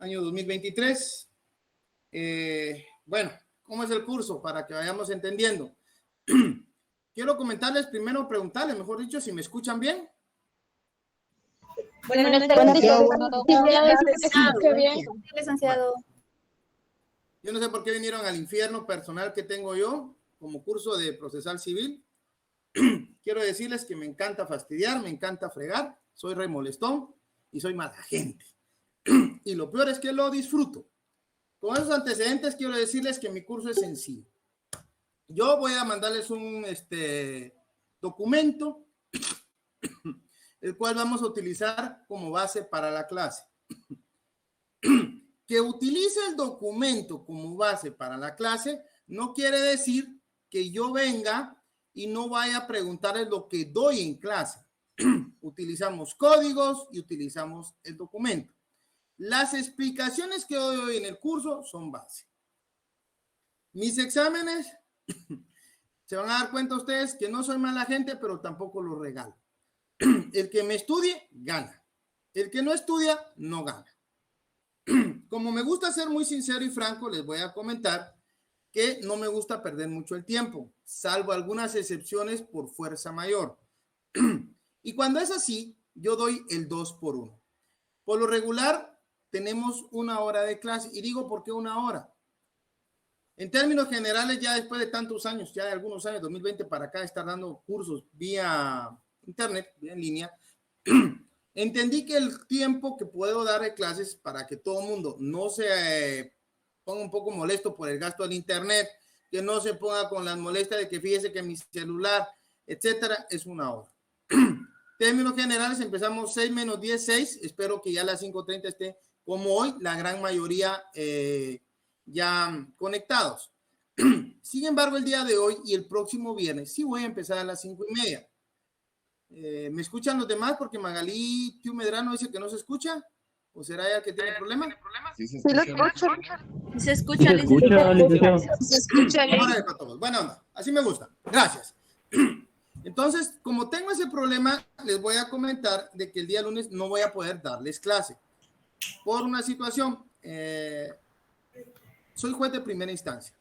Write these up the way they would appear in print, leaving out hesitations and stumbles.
año 2023. Bueno, ¿cómo es el curso? Para que vayamos entendiendo. Quiero comentarles primero, preguntarles, mejor dicho, si me escuchan bien. Buenas tardes, licenciado. Yo no sé por qué vinieron al infierno personal que tengo yo como curso de procesal civil. Quiero decirles que me encanta fastidiar, me encanta fregar, soy re molestón y soy mala gente. Y lo peor es que lo disfruto. Con esos antecedentes quiero decirles que mi curso es sencillo. Yo voy a mandarles un documento, el cual vamos a utilizar como base para la clase. Que utilice el documento como base para la clase no quiere decir que yo venga y no vaya a preguntarles lo que doy en clase. Utilizamos códigos y utilizamos el documento. Las explicaciones que doy hoy en el curso son base. Mis exámenes, se van a dar cuenta ustedes que no soy mala gente, pero tampoco los regalo. El que me estudie, gana. El que no estudia, no gana. Como me gusta ser muy sincero y franco, les voy a comentar que no me gusta perder mucho el tiempo, salvo algunas excepciones por fuerza mayor. Y cuando es así, yo doy el 2 por 1. Por lo regular, tenemos 1 hora de clase. Y digo, ¿por qué 1 hora? En términos generales, ya después de tantos años, ya de algunos años, 2020 para acá, estar dando cursos vía internet, vía en línea, entendí que el tiempo que puedo dar de clases para que todo el mundo no se ponga un poco molesto por el gasto del internet, que no se ponga con las molestias de que fíjese que mi celular, etcétera, es 1 hora. Términos generales, empezamos 6 menos 10, 6. Espero que ya a las 5:30 esté, como hoy, la gran mayoría ya conectados. Sin embargo, el día de hoy y el próximo viernes sí voy a empezar a las 5:30. ¿Me escuchan los demás? Porque Magalí Tiu Medrano dice que no se escucha. ¿O será ella que tiene problema? Sí, se escucha. Se escucha, licenciado. Se escucha. Buena onda. Así me gusta. Gracias. Entonces, como tengo ese problema, les voy a comentar de que el día lunes no voy a poder darles clase. Por una situación, soy juez de primera instancia.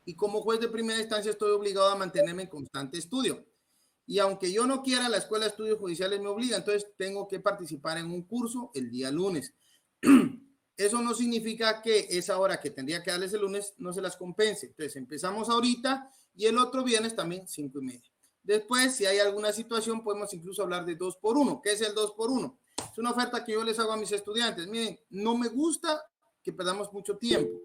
Y como juez de primera instancia estoy obligado a mantenerme en constante estudio. Y aunque yo no quiera, la Escuela de Estudios Judiciales me obliga, entonces tengo que participar en un curso el día lunes. Eso no significa que esa hora que tendría que darles el lunes no se las compense. Entonces empezamos ahorita y el otro viernes también 5:30. Después, si hay alguna situación, podemos incluso hablar de 2 por 1. ¿Qué es el 2 por 1? Es una oferta que yo les hago a mis estudiantes. Miren, no me gusta que perdamos mucho tiempo,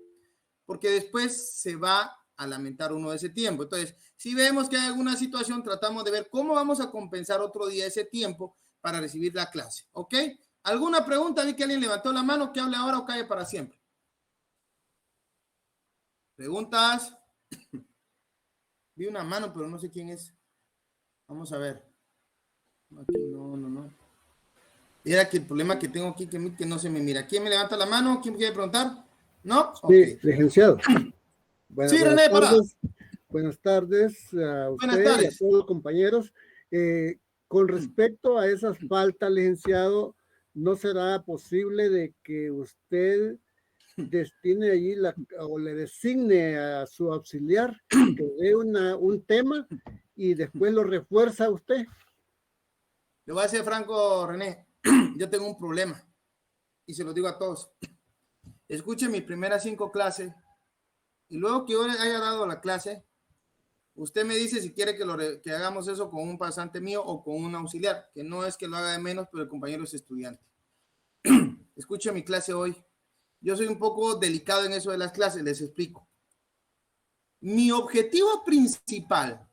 porque después se va a lamentar uno de ese tiempo. Entonces, si vemos que hay alguna situación, tratamos de ver cómo vamos a compensar otro día ese tiempo para recibir la clase. ¿Ok? ¿Alguna pregunta? Vi que alguien levantó la mano, que hable ahora o calle para siempre. ¿Preguntas? Vi una mano, pero no sé quién es. Vamos a ver. Aquí no. Era que el problema que tengo aquí que no se me mira. ¿Quién me levanta la mano? ¿Quién quiere preguntar? ¿No? Sí, licenciado. Sí, René, para. Buenas tardes a usted Buenas tardes. y a todos los compañeros. Con respecto a esas faltas, licenciado, ¿no será posible de que usted destine allí o le designe a su auxiliar que dé un tema y después lo refuerza a usted? Le voy a decir franco, René, yo tengo un problema y se lo digo a todos. Escuchen mis primeras 5 clases y luego que yo haya dado la clase, usted me dice si quiere que hagamos eso con un pasante mío o con un auxiliar, que no es que lo haga de menos, pero el compañero es estudiante. Escuchen mi clase hoy. Yo soy un poco delicado en eso de las clases, les explico. Mi objetivo principal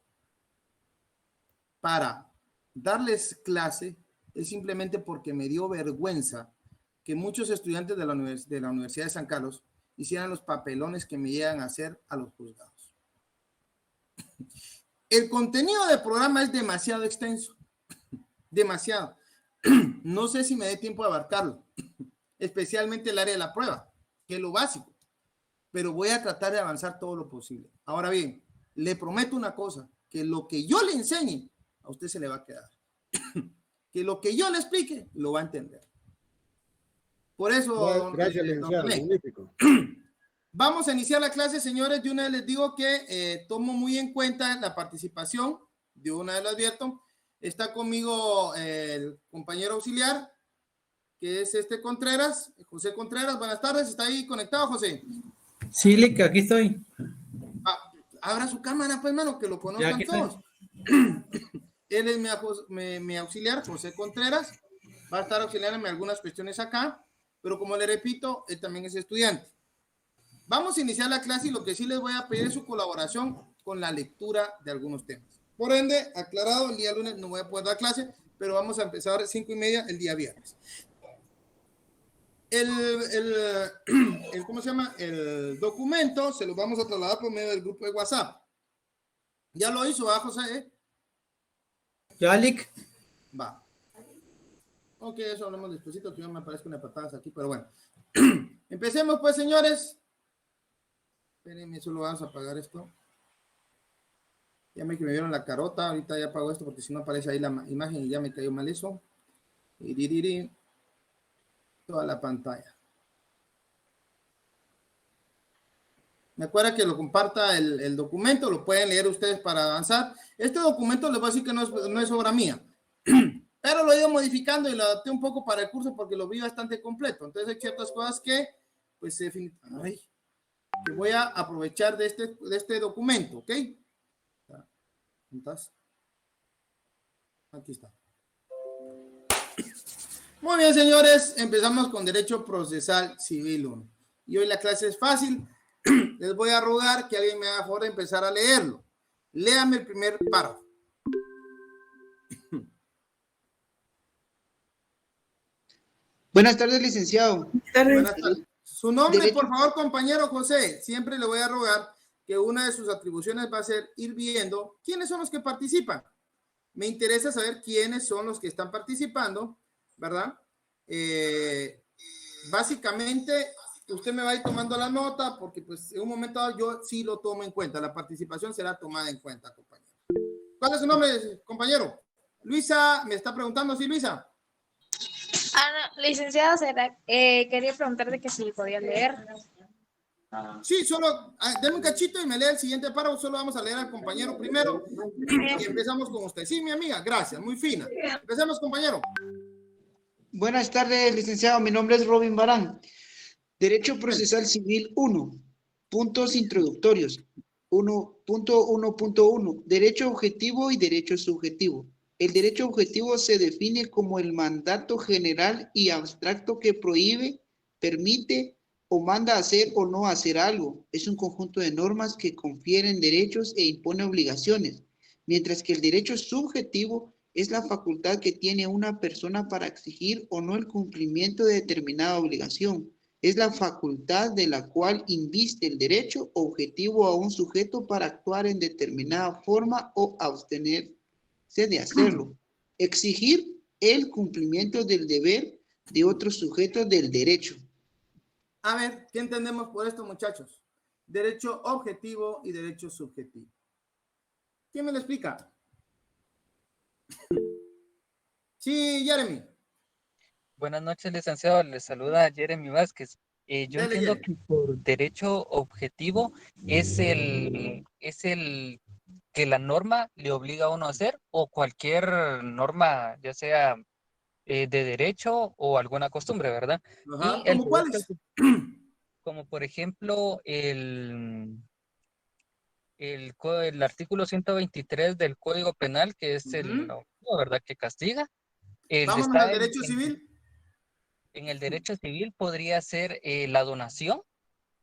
para darles clase es simplemente porque me dio vergüenza que muchos estudiantes de la Universidad de San Carlos hicieran los papelones que me llegan a hacer a los juzgados. El contenido del programa es demasiado extenso, demasiado. No sé si me dé tiempo de abarcarlo, especialmente el área de la prueba, que es lo básico, pero voy a tratar de avanzar todo lo posible. Ahora bien, le prometo una cosa, que lo que yo le enseñe, a usted se le va a quedar. Que lo que yo le explique, lo va a entender. Por eso, Gracias, don licenciado. René. Magnífico. Vamos a iniciar la clase, señores. De una vez les digo que tomo muy en cuenta la participación. De una vez lo advierto. Está conmigo el compañero auxiliar, que es Contreras, José Contreras. Buenas tardes. ¿Está ahí conectado, José? Sí, Lick, aquí estoy. Abra su cámara, pues, hermano, que lo conozcan todos. Él es mi auxiliar, José Contreras. Va a estar auxiliándome algunas cuestiones acá, pero como le repito, él también es estudiante. Vamos a iniciar la clase y lo que sí les voy a pedir es su colaboración con la lectura de algunos temas. Por ende, aclarado, el día lunes no voy a poder dar clase, pero vamos a empezar 5:30 el día viernes. ¿Cómo se llama? El documento se lo vamos a trasladar por medio del grupo de WhatsApp. ¿Ya lo hizo, José? ¿Ya, Lick? Va. Ok, eso hablamos despuesito, que yo me aparezco una patada aquí, pero bueno. Empecemos pues, señores. Espérenme, solo vamos a apagar esto. Ya me vieron la carota, ahorita ya apago esto porque si no aparece ahí la imagen y ya me cayó mal eso. Toda la pantalla. Me acuerda que lo comparta el documento, lo pueden leer ustedes para avanzar. Este documento les voy a decir que no es obra mía, pero lo he ido modificando y lo adapté un poco para el curso porque lo vi bastante completo. Entonces hay ciertas cosas que, pues, que voy a aprovechar de este documento, ¿ok? Entonces, aquí está. Muy bien, señores, empezamos con Derecho Procesal Civil 1. Y hoy la clase es fácil. Les voy a rogar que alguien me haga favor de empezar a leerlo. Léame el primer párrafo. Buenas tardes, licenciado. Buenas tardes. Su nombre, Derecho. por favor, compañero José. Siempre le voy a rogar que una de sus atribuciones va a ser ir viendo quiénes son los que participan. Me interesa saber quiénes son los que están participando, ¿verdad? Básicamente, usted me va a ir tomando la nota porque pues en un momento dado yo sí lo tomo en cuenta. La participación será tomada en cuenta, compañero. ¿Cuál es su nombre, compañero? Luisa, me está preguntando, ¿sí, Luisa? No, licenciado, quería preguntarte que si podía leer. Sí, solo denme un cachito y me lee el siguiente párrafo. Solo vamos a leer al compañero primero y empezamos con usted. Sí, mi amiga, gracias, muy fina. Empecemos, compañero. Buenas tardes, licenciado. Mi nombre es Robin Barán. Derecho Procesal Civil 1. Puntos introductorios. 1.1.1. Derecho objetivo y derecho subjetivo. El derecho objetivo se define como el mandato general y abstracto que prohíbe, permite o manda hacer o no hacer algo. Es un conjunto de normas que confieren derechos e impone obligaciones, mientras que el derecho subjetivo es la facultad que tiene una persona para exigir o no el cumplimiento de determinada obligación. Es la facultad de la cual inviste el derecho objetivo a un sujeto para actuar en determinada forma o abstenerse de hacerlo. Exigir el cumplimiento del deber de otros sujetos del derecho. A ver, ¿qué entendemos por esto, muchachos? Derecho objetivo y derecho subjetivo. ¿Quién me lo explica? Sí, Jeremy. Buenas noches, licenciado. Les saluda Jeremy Vázquez. Yo Dale, entiendo Jeremy. que por derecho objetivo es el que la norma le obliga a uno a hacer o cualquier norma, ya sea de derecho o alguna costumbre, ¿verdad? Ajá, Y el ¿cómo cuáles? como por ejemplo el artículo 123 del Código Penal, que es ¿verdad? Que castiga. Vámonos Está al derecho civil. en el derecho civil podría ser la donación, A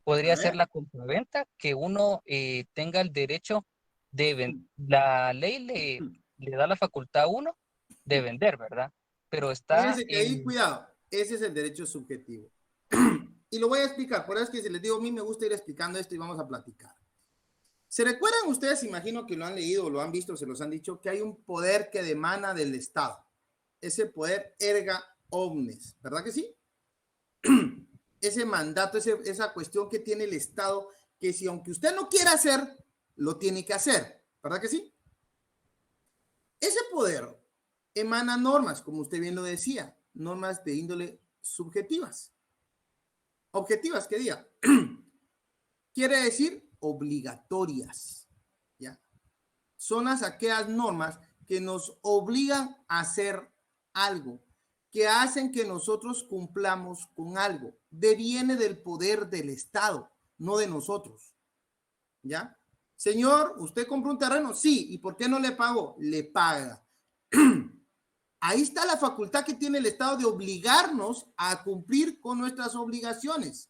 podría ser ver. la compraventa, que uno tenga el derecho la ley le da la facultad a uno de vender, ¿verdad? Pero está Fíjense que ahí, cuidado, ese es el derecho subjetivo. Y lo voy a explicar, por eso es que si les digo, a mí me gusta ir explicando esto y vamos a platicar. ¿Se recuerdan ustedes, imagino que lo han leído o lo han visto, se los han dicho, que hay un poder que emana del Estado? Ese poder erga omnes, ¿verdad que sí? Ese mandato, esa cuestión que tiene el Estado, que si aunque usted no quiera hacer, lo tiene que hacer, ¿verdad que sí? Ese poder emana normas, como usted bien lo decía, normas de índole subjetivas, objetivas, que diga. Quiere decir obligatorias, ¿ya? Son aquellas normas que nos obligan a hacer algo, que hacen que nosotros cumplamos con algo. Deviene del poder del Estado, no de nosotros, ¿ya? Señor, ¿usted compró un terreno? Sí. ¿Y por qué no le pagó? Le paga. Ahí está la facultad que tiene el Estado de obligarnos a cumplir con nuestras obligaciones.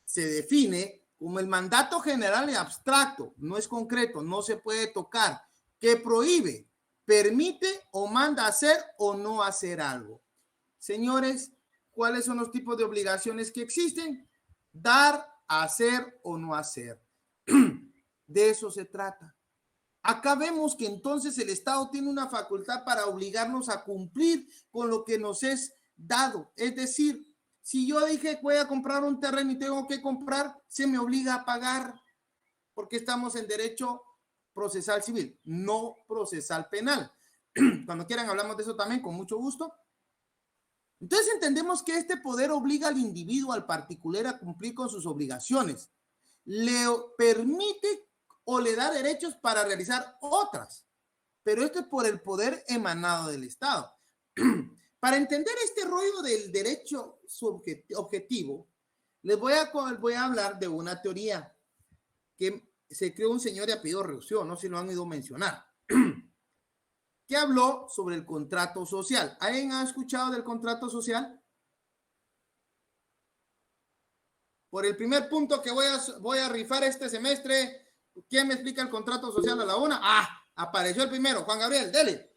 Se define como el mandato general y abstracto, no es concreto, no se puede tocar, que prohíbe, permite o manda hacer o no hacer algo. Señores, ¿cuáles son los tipos de obligaciones que existen? Dar, hacer o no hacer. De eso se trata. Acá vemos que entonces el Estado tiene una facultad para obligarnos a cumplir con lo que nos es dado. Es decir, si yo dije voy a comprar un terreno y tengo que comprar, se me obliga a pagar, porque estamos en derecho procesal civil, no procesal penal. Cuando quieran hablamos de eso también, con mucho gusto. Entonces entendemos que este poder obliga al individuo, al particular, a cumplir con sus obligaciones. Le permite o le da derechos para realizar otras, pero esto es por el poder emanado del Estado. Para entender este rollo del derecho objetivo, les voy a hablar de una teoría que se creó un señor de apellido Rousseau, no sé si lo han ido a mencionar, que habló sobre el contrato social. ¿Alguien ha escuchado del contrato social? Por el primer punto que voy a rifar este semestre, ¿quién me explica el contrato social a la una? Apareció el primero, Juan Gabriel, dele.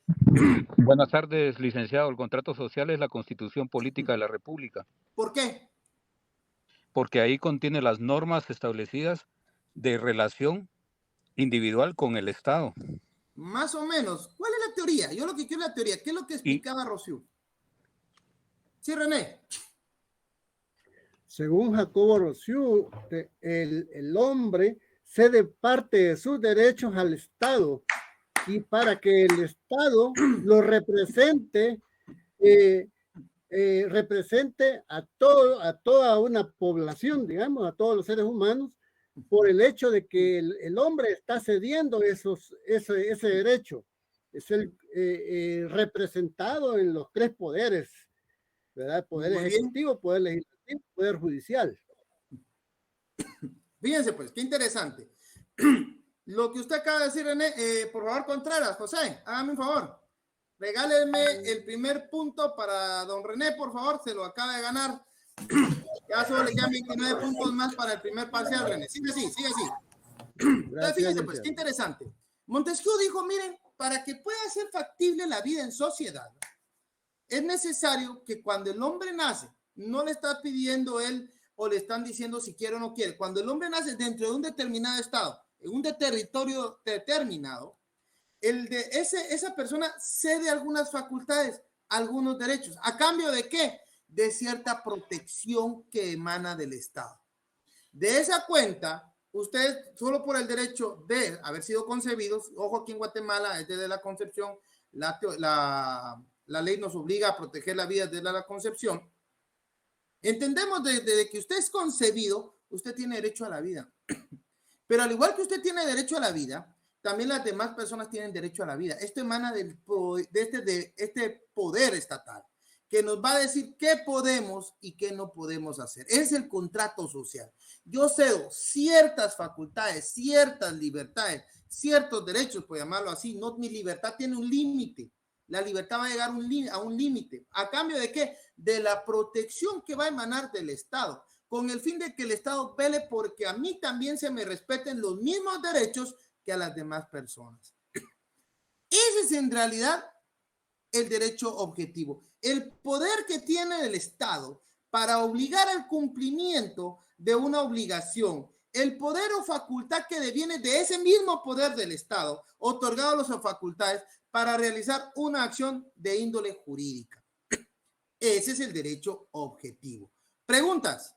Buenas tardes, licenciado. El contrato social es la Constitución Política de la República. ¿Por qué? Porque ahí contiene las normas establecidas de relación individual con el Estado. Más o menos. ¿Cuál es la teoría? Yo lo que quiero es la teoría. ¿Qué es lo que explicaba Rousseau? Sí, René. Según Jacobo Rousseau, el hombre cede parte de sus derechos al Estado, y para que el Estado lo represente, represente a toda una población, digamos, a todos los seres humanos, por el hecho de que el hombre está cediendo ese derecho. Es el representado en los tres poderes, ¿verdad? Poder ejecutivo, poder legislativo, poder judicial. Fíjense pues, qué interesante. Lo que usted acaba de decir, René, por favor, Contreras, José, hágame un favor. Regálenme el primer punto para don René, por favor, se lo acaba de ganar. Ya solo le quedan 29 puntos más para el primer parcial, René. Sigue así, sigue así. Entonces, fíjense pues, qué interesante. Montesquieu dijo, miren, para que pueda ser factible la vida en sociedad, es necesario que cuando el hombre nace, no le está pidiendo él o le están diciendo si quiere o no quiere. Cuando el hombre nace dentro de un determinado estado, en un territorio determinado, esa persona cede algunas facultades, algunos derechos. ¿A cambio de qué? De cierta protección que emana del Estado. De esa cuenta, ustedes, solo por el derecho de haber sido concebidos, ojo, aquí en Guatemala, desde la concepción, la ley nos obliga a proteger la vida desde la concepción. Entendemos desde que usted es concebido, usted tiene derecho a la vida. Pero al igual que usted tiene derecho a la vida, también las demás personas tienen derecho a la vida. Esto emana de este poder estatal, que nos va a decir qué podemos y qué no podemos hacer. Es el contrato social. Yo cedo ciertas facultades, ciertas libertades, ciertos derechos, por llamarlo así. No, mi libertad tiene un límite. La libertad va a llegar a un límite. ¿A cambio de qué? De la protección que va a emanar del Estado, con el fin de que el Estado vele porque a mí también se me respeten los mismos derechos que a las demás personas. Ese es en realidad el derecho objetivo. El poder que tiene el Estado para obligar al cumplimiento de una obligación. El poder o facultad que deviene de ese mismo poder del Estado, otorgado a las facultades para realizar una acción de índole jurídica. Ese es el derecho objetivo. ¿Preguntas?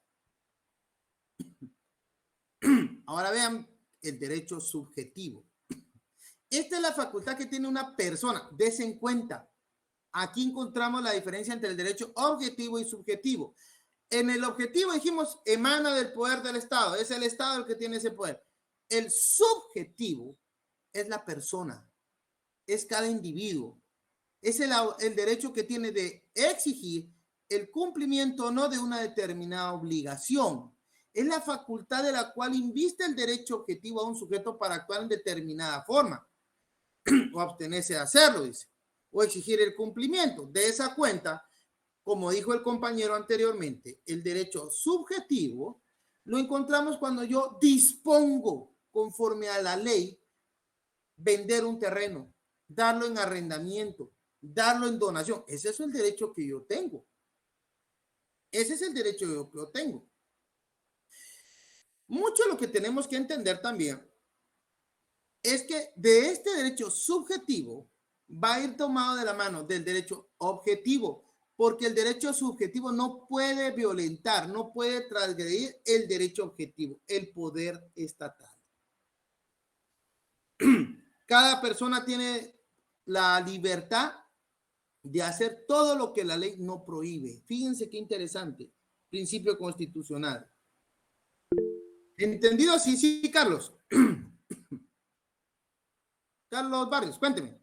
Ahora vean el derecho subjetivo. Esta es la facultad que tiene una persona. Dese en cuenta. Aquí encontramos la diferencia entre el derecho objetivo y subjetivo. En el objetivo dijimos, emana del poder del Estado. Es el Estado el que tiene ese poder. El subjetivo es la persona, es cada individuo. Es el derecho que tiene de exigir el cumplimiento o no de una determinada obligación. Es la facultad de la cual inviste el derecho objetivo a un sujeto para actuar en determinada forma o abstenerse de hacerlo, dice, o exigir el cumplimiento. De esa cuenta, como dijo el compañero anteriormente, el derecho subjetivo lo encontramos cuando yo dispongo, conforme a la ley, vender un terreno, darlo en arrendamiento, darlo en donación. Ese es el derecho que yo tengo. Ese es el derecho que yo tengo. Mucho lo que tenemos que entender también es que de este derecho subjetivo va a ir tomado de la mano del derecho objetivo, porque el derecho subjetivo no puede violentar, no puede transgredir el derecho objetivo, el poder estatal. Cada persona tiene la libertad de hacer todo lo que la ley no prohíbe. Fíjense qué interesante, principio constitucional. ¿Entendido? Sí, sí, Carlos. Carlos Barrios, cuénteme.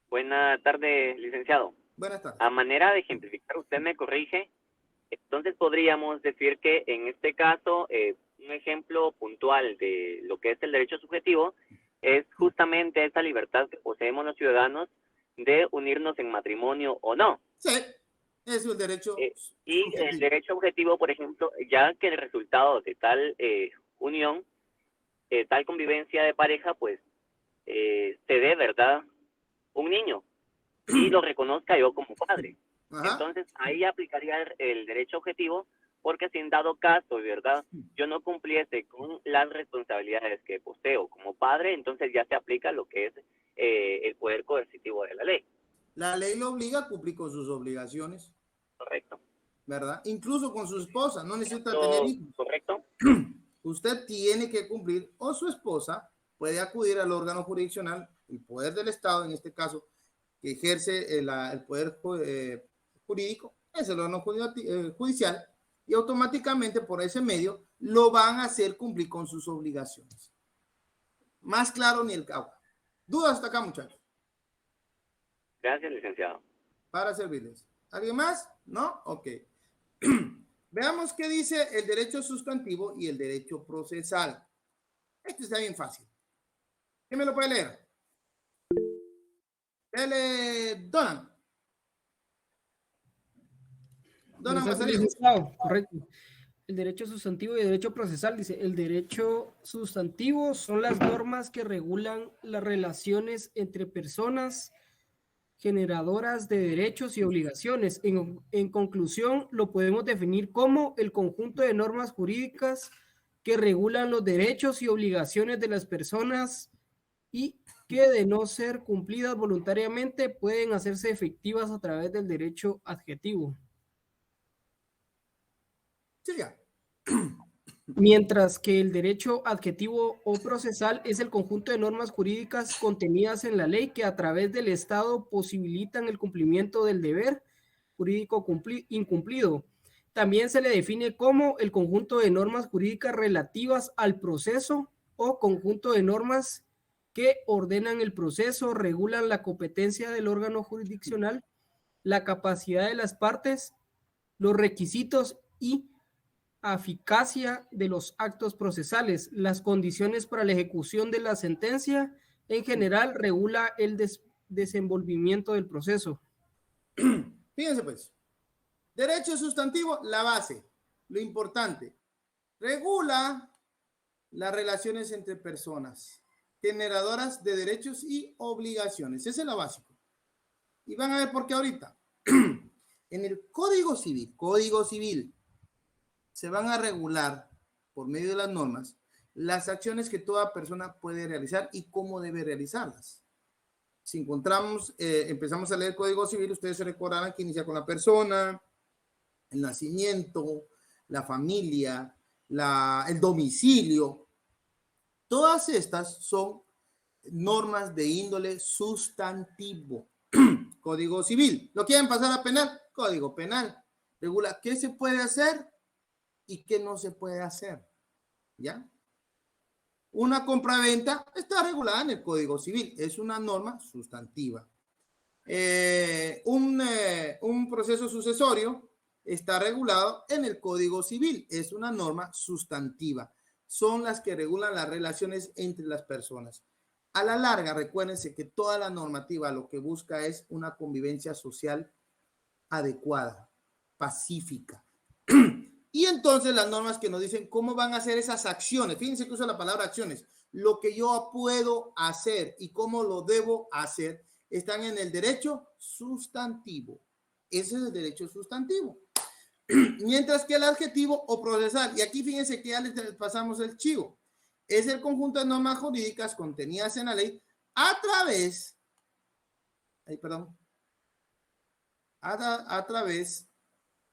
Buenas tardes, licenciado. Buenas tardes. A manera de ejemplificar, usted me corrige, entonces podríamos decir que en este caso, un ejemplo puntual de lo que es el derecho subjetivo es justamente esa libertad que poseemos los ciudadanos de unirnos en matrimonio o no. Sí, es el derecho y subjetivo. El derecho objetivo, por ejemplo, ya que el resultado de tal unión, tal convivencia de pareja, pues se dé, ¿verdad?, un niño y lo reconozca yo como padre. Ajá. Entonces ahí aplicaría el derecho objetivo, porque si en dado caso, ¿verdad?, yo no cumpliese con las responsabilidades que poseo como padre, entonces ya se aplica lo que es el poder coercitivo de la ley. La ley lo obliga a cumplir con sus obligaciones. Correcto. ¿Verdad? Incluso con su esposa, no necesita tener hijos. Correcto. Usted tiene que cumplir, o su esposa puede acudir al órgano jurisdiccional, el poder del Estado, en este caso, que ejerce el poder jurídico, es el órgano judicial, y automáticamente por ese medio lo van a hacer cumplir con sus obligaciones. Más claro ni el agua. ¿Dudas hasta acá, muchachos? Gracias, licenciado. Para servirles. ¿Alguien más? ¿No? Ok. Veamos qué dice el derecho sustantivo y el derecho procesal. Esto está bien fácil. ¿Quién me lo puede leer? Donan. Donan Mazarín. Correcto. El derecho sustantivo y el derecho procesal, dice, el derecho sustantivo son las normas que regulan las relaciones entre personas generadoras de derechos y obligaciones. En conclusión, lo podemos definir como el conjunto de normas jurídicas que regulan los derechos y obligaciones de las personas y que, de no ser cumplidas voluntariamente, pueden hacerse efectivas a través del derecho adjetivo. Siga. Mientras que el derecho adjetivo o procesal es el conjunto de normas jurídicas contenidas en la ley que a través del Estado posibilitan el cumplimiento del deber jurídico incumplido. También se le define como el conjunto de normas jurídicas relativas al proceso o conjunto de normas que ordenan el proceso, regulan la competencia del órgano jurisdiccional, la capacidad de las partes, los requisitos y eficacia de los actos procesales, las condiciones para la ejecución de la sentencia, en general regula el desenvolvimiento del proceso. Fíjense pues, derecho sustantivo, la base, lo importante, regula las relaciones entre personas, generadoras de derechos y obligaciones, ese es lo básico. Y van a ver por qué ahorita. En el Código Civil, se van a regular por medio de las normas las acciones que toda persona puede realizar y cómo debe realizarlas. Si empezamos a leer el Código Civil, ustedes se recordarán que inicia con la persona, el nacimiento, la familia, el domicilio. Todas estas son normas de índole sustantivo. Código Civil. ¿Lo quieren pasar a penal? Código Penal. regula qué se puede hacer y qué no se puede hacer, ¿ya? Una compraventa está regulada en el Código Civil, es una norma sustantiva. Un proceso sucesorio está regulado en el Código Civil, es una norma sustantiva. Son las que regulan las relaciones entre las personas. A la larga, recuérdense que toda la normativa lo que busca es una convivencia social adecuada, pacífica. Y entonces las normas que nos dicen cómo van a hacer esas acciones, fíjense que usa la palabra acciones, lo que yo puedo hacer y cómo lo debo hacer, están en el derecho sustantivo. Ese es el derecho sustantivo. Mientras que el adjetivo o procesal, y aquí fíjense que ya les pasamos el chivo, es el conjunto de normas jurídicas contenidas en la ley a través, a través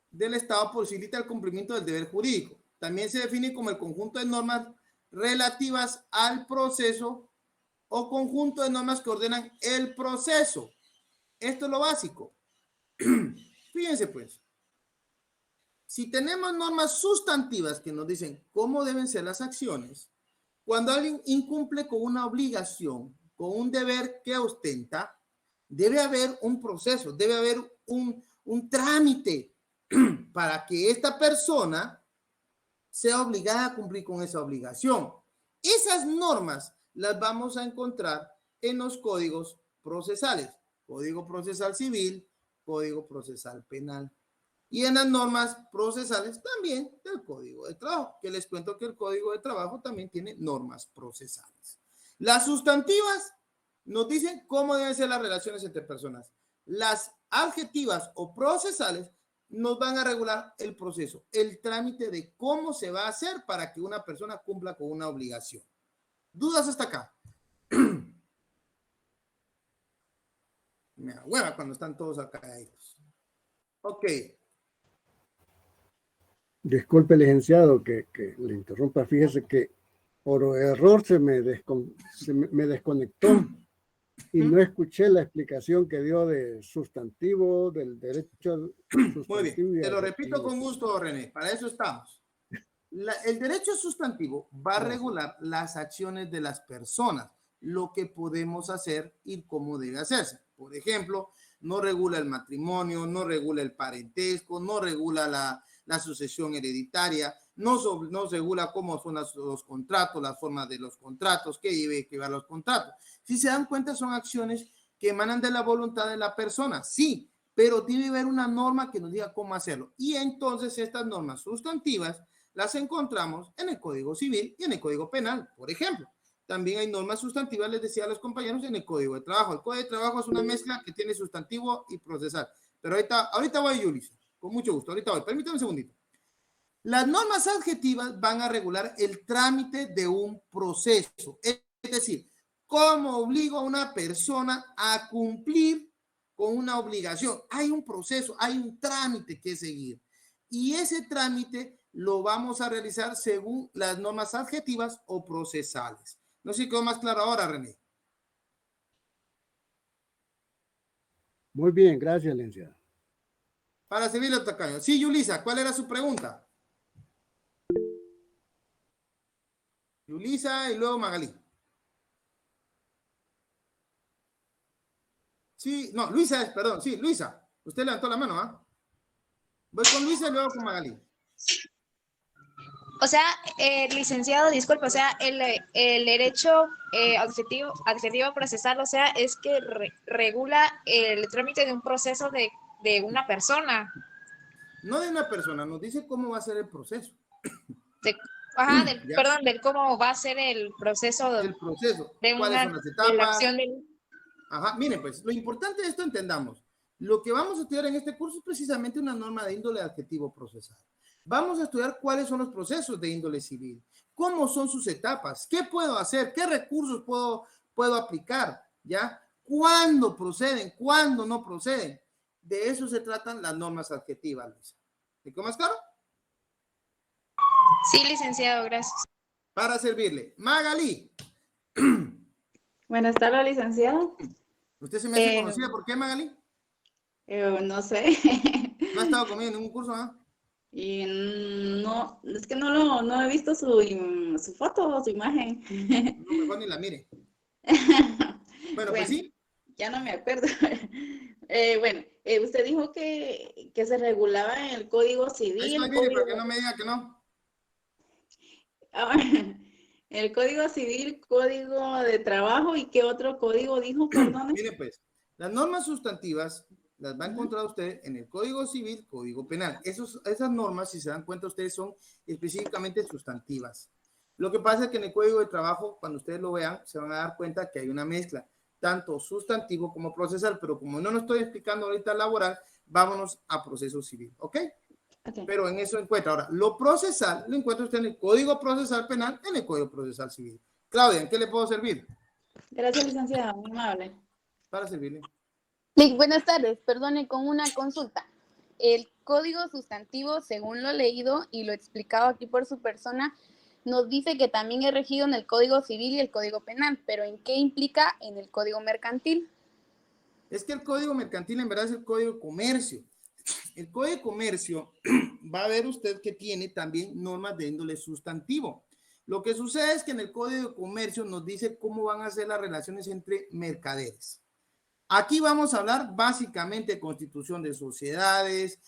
del Estado posibilita el cumplimiento del deber jurídico. También se define como el conjunto de normas relativas al proceso o conjunto de normas que ordenan el proceso. Esto es lo básico. Fíjense pues, si tenemos normas sustantivas que nos dicen cómo deben ser las acciones, cuando alguien incumple con una obligación, con un deber que ostenta, debe haber un proceso, debe haber un trámite para que esta persona sea obligada a cumplir con esa obligación. Esas normas las vamos a encontrar en los códigos procesales, Código Procesal Civil, Código Procesal Penal, y en las normas procesales también del Código de Trabajo, que les cuento que el Código de Trabajo también tiene normas procesales. Las sustantivas nos dicen cómo deben ser las relaciones entre personas. Las adjetivas o procesales nos van a regular el proceso, el trámite de cómo se va a hacer para que una persona cumpla con una obligación. ¿Dudas hasta acá? Me da hueva cuando están todos acá. Ok. Disculpe, licenciado, que le interrumpa. Fíjese que por error se me desconectó y no escuché la explicación que dio de sustantivo, del derecho sustantivo. Muy bien, te lo repito con gusto, René, para eso estamos. El derecho sustantivo va a regular las acciones de las personas, lo que podemos hacer y cómo debe hacerse. Por ejemplo, no regula el matrimonio, no regula el parentesco, no regula la sucesión hereditaria, no regula cómo son los contratos, las formas de los contratos, qué debe llevar los contratos. Si se dan cuenta, son acciones que emanan de la voluntad de la persona, sí, pero debe haber una norma que nos diga cómo hacerlo. Y entonces estas normas sustantivas las encontramos en el Código Civil y en el Código Penal, por ejemplo. También hay normas sustantivas, les decía a los compañeros, en el Código de Trabajo. El Código de Trabajo es una mezcla que tiene sustantivo y procesal. Pero ahorita voy, Yulisa, con mucho gusto, ahorita voy. Permítame un segundito. Las normas adjetivas van a regular el trámite de un proceso. Es decir, cómo obligo a una persona a cumplir con una obligación. Hay un proceso, hay un trámite que seguir. Y ese trámite lo vamos a realizar según las normas adjetivas o procesales. No sé si quedó más claro ahora, René. Muy bien, gracias, licenciado. Para servirle, Tacaño. Sí, Yulisa, ¿cuál era su pregunta? Yulisa y luego Magalí. Sí, no, Luisa, perdón, sí, Luisa. Usted levantó la mano, ¿ah? Voy con Luisa y luego con Magalí. O sea, licenciado, disculpe, o sea, el derecho adjetivo procesal, o sea, es que regula el trámite de un proceso de una persona. No de una persona, nos dice cómo va a ser el proceso. Del cómo va a ser el proceso. El proceso. De ¿Cuáles son las etapas? De la acción del... Ajá, miren, pues, lo importante de esto entendamos. Lo que vamos a estudiar en este curso es precisamente una norma de índole adjetivo procesal. Vamos a estudiar cuáles son los procesos de índole civil, cómo son sus etapas, qué puedo hacer, qué recursos puedo aplicar, ¿ya? ¿Cuándo proceden? ¿Cuándo no proceden? De eso se tratan las normas adjetivas, Luisa. ¿Me quedó más claro? Sí, licenciado, gracias. Para servirle. Magalí. Buenas tardes, licenciado. ¿Usted se me hace conocida? ¿Por qué, Magalí? No sé. ¿No ha estado conmigo en ningún curso, ah? Y no, es que no he visto su foto, su imagen. No, mejor ni la mire. Bueno, pues sí. Ya no me acuerdo. Bueno, usted dijo que se regulaba en el Código Civil. Ahí estoy, mire, para que no me diga que no. El Código Civil, Código de Trabajo, ¿y qué otro código dijo? Perdón. Mire, pues, las normas sustantivas las va a encontrar usted en el Código Civil, Código Penal. Esas normas, si se dan cuenta ustedes, son específicamente sustantivas. Lo que pasa es que en el Código de Trabajo, cuando ustedes lo vean, se van a dar cuenta que hay una mezcla, tanto sustantivo como procesal, pero como no nos estoy explicando ahorita laboral, vámonos a proceso civil, ¿ok? Okay. Pero en eso encuentra. Ahora, lo procesal lo encuentra usted en el Código Procesal Penal, en el Código Procesal Civil. Claudia, ¿en qué le puedo servir? Gracias, licenciada, muy amable. Para servirle. Buenas tardes, perdone, con una consulta. El código sustantivo, según lo he leído y lo he explicado aquí por su persona, nos dice que también es regido en el Código Civil y el Código Penal, pero ¿en qué implica en el Código Mercantil? Es que el Código Mercantil en verdad es el Código de Comercio. El Código de Comercio va a ver usted que tiene también normas de índole sustantivo. Lo que sucede es que en el Código de Comercio nos dice cómo van a ser las relaciones entre mercaderes. Aquí vamos a hablar básicamente de constitución de sociedades,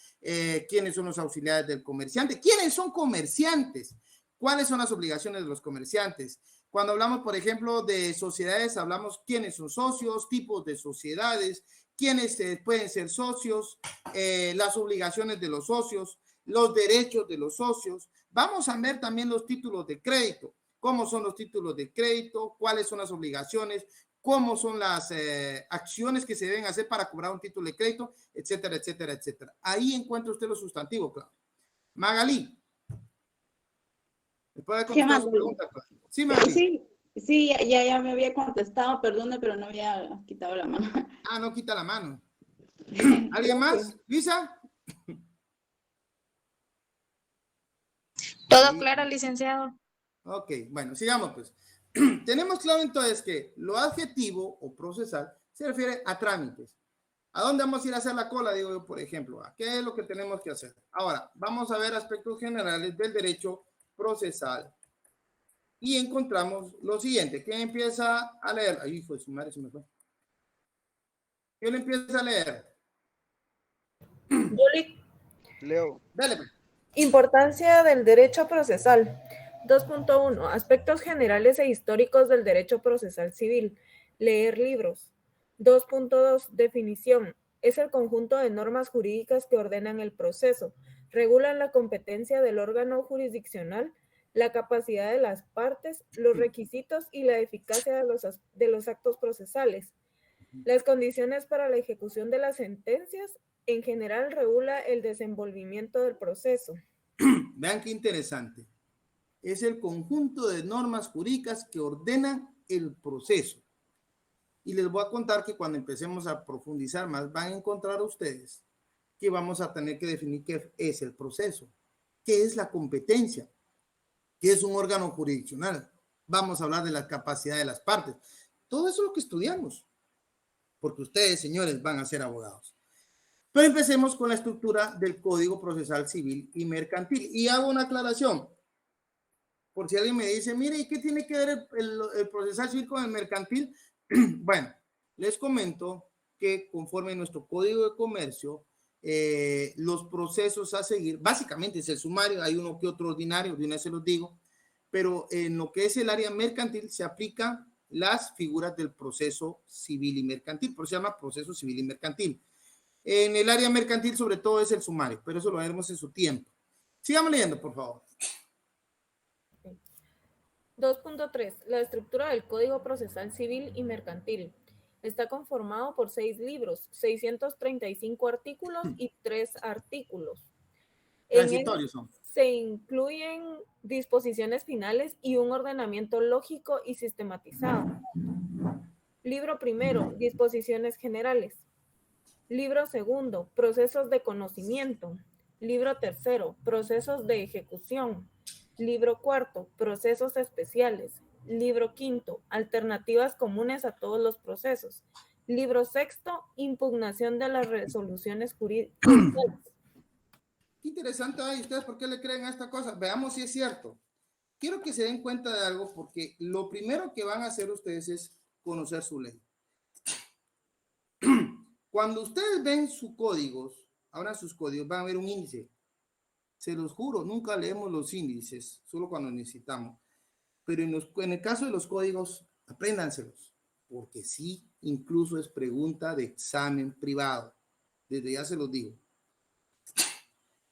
quiénes son los auxiliares del comerciante, quiénes son comerciantes, cuáles son las obligaciones de los comerciantes. Cuando hablamos, por ejemplo, de sociedades, hablamos quiénes son socios, tipos de sociedades, quiénes pueden ser socios, las obligaciones de los socios, los derechos de los socios. Vamos a ver también los títulos de crédito, cómo son los títulos de crédito, cuáles son las obligaciones, cómo son las acciones que se deben hacer para cobrar un título de crédito, etcétera, etcétera, etcétera. Ahí encuentra usted los sustantivos, claro. Magalí. ¿Me puede contestar su pregunta, claro? Sí, Magalí. Sí, ya me había contestado, perdone, pero no había quitado la mano. Ah, no quita la mano. ¿Alguien más? ¿Lisa? Todo claro, licenciado. Ok, bueno, sigamos pues. Tenemos claro entonces que lo adjetivo o procesal se refiere a trámites. ¿A dónde vamos a ir a hacer la cola? Digo yo, por ejemplo, ¿a qué es lo que tenemos que hacer? Ahora, vamos a ver aspectos generales del derecho procesal. Y encontramos lo siguiente. ¿Quién empieza a leer? Ay, hijo de su madre, se me fue. ¿Quién empieza a leer? Leo. Dale, pues. Importancia del derecho procesal. 2.1. Aspectos generales e históricos del derecho procesal civil. Leer libros. 2.2. Definición. Es el conjunto de normas jurídicas que ordenan el proceso, regulan la competencia del órgano jurisdiccional, la capacidad de las partes, los requisitos y la eficacia de los actos procesales. Las condiciones para la ejecución de las sentencias, en general, regula el desenvolvimiento del proceso. Vean qué interesante. Es el conjunto de normas jurídicas que ordenan el proceso. Y les voy a contar que cuando empecemos a profundizar más, van a encontrar ustedes que vamos a tener que definir qué es el proceso, qué es la competencia, qué es un órgano jurisdiccional. Vamos a hablar de la capacidad de las partes. Todo eso es lo que estudiamos, porque ustedes, señores, van a ser abogados. Pero empecemos con la estructura del Código Procesal Civil y Mercantil. Y hago una aclaración. Por si alguien me dice, mire, ¿y qué tiene que ver el procesal civil con el mercantil? Bueno, les comento que conforme nuestro Código de Comercio, los procesos a seguir, básicamente es el sumario, hay uno que otro ordinario, de una vez se los digo, pero en lo que es el área mercantil se aplican las figuras del proceso civil y mercantil, por eso se llama proceso civil y mercantil. En el área mercantil sobre todo es el sumario, pero eso lo veremos en su tiempo. Sigamos leyendo, por favor. 2.3. La estructura del Código Procesal Civil y Mercantil. Está conformado por 6 libros, 635 artículos y 3 artículos. Transitorios son. Se incluyen disposiciones finales y un ordenamiento lógico y sistematizado. Libro primero, disposiciones generales. Libro segundo, procesos de conocimiento. Libro tercero, procesos de ejecución. Libro cuarto, procesos especiales. Libro quinto, alternativas comunes a todos los procesos. Libro sexto, impugnación de las resoluciones judiciales. qué interesante. Ay, ¿ustedes por qué le creen a esta cosa? Veamos si es cierto. Quiero que se den cuenta de algo, porque lo primero que van a hacer ustedes es conocer su ley. Cuando ustedes ven sus códigos, ahora sus códigos, van a ver un índice. Se los juro, nunca leemos los índices, solo cuando necesitamos. Pero en el caso de los códigos, apréndanselos, porque sí, incluso es pregunta de examen privado. Desde ya se los digo.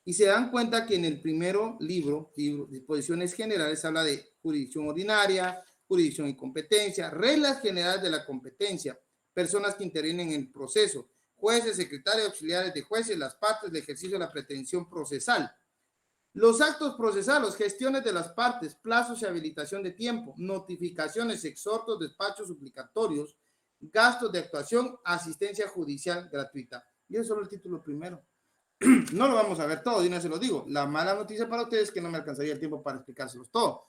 Y se dan cuenta que en el primero libro, disposiciones generales, habla de jurisdicción ordinaria, jurisdicción y competencia, reglas generales de la competencia, personas que intervienen en el proceso, jueces, secretarios, auxiliares de jueces, las partes de ejercicio de la pretensión procesal. Los actos procesales, gestiones de las partes, plazos y habilitación de tiempo, notificaciones, exhortos, despachos suplicatorios, gastos de actuación, asistencia judicial gratuita. Y eso es solo el título primero. No lo vamos a ver todo, y no se lo digo. La mala noticia para ustedes es que no me alcanzaría el tiempo para explicárselos todo.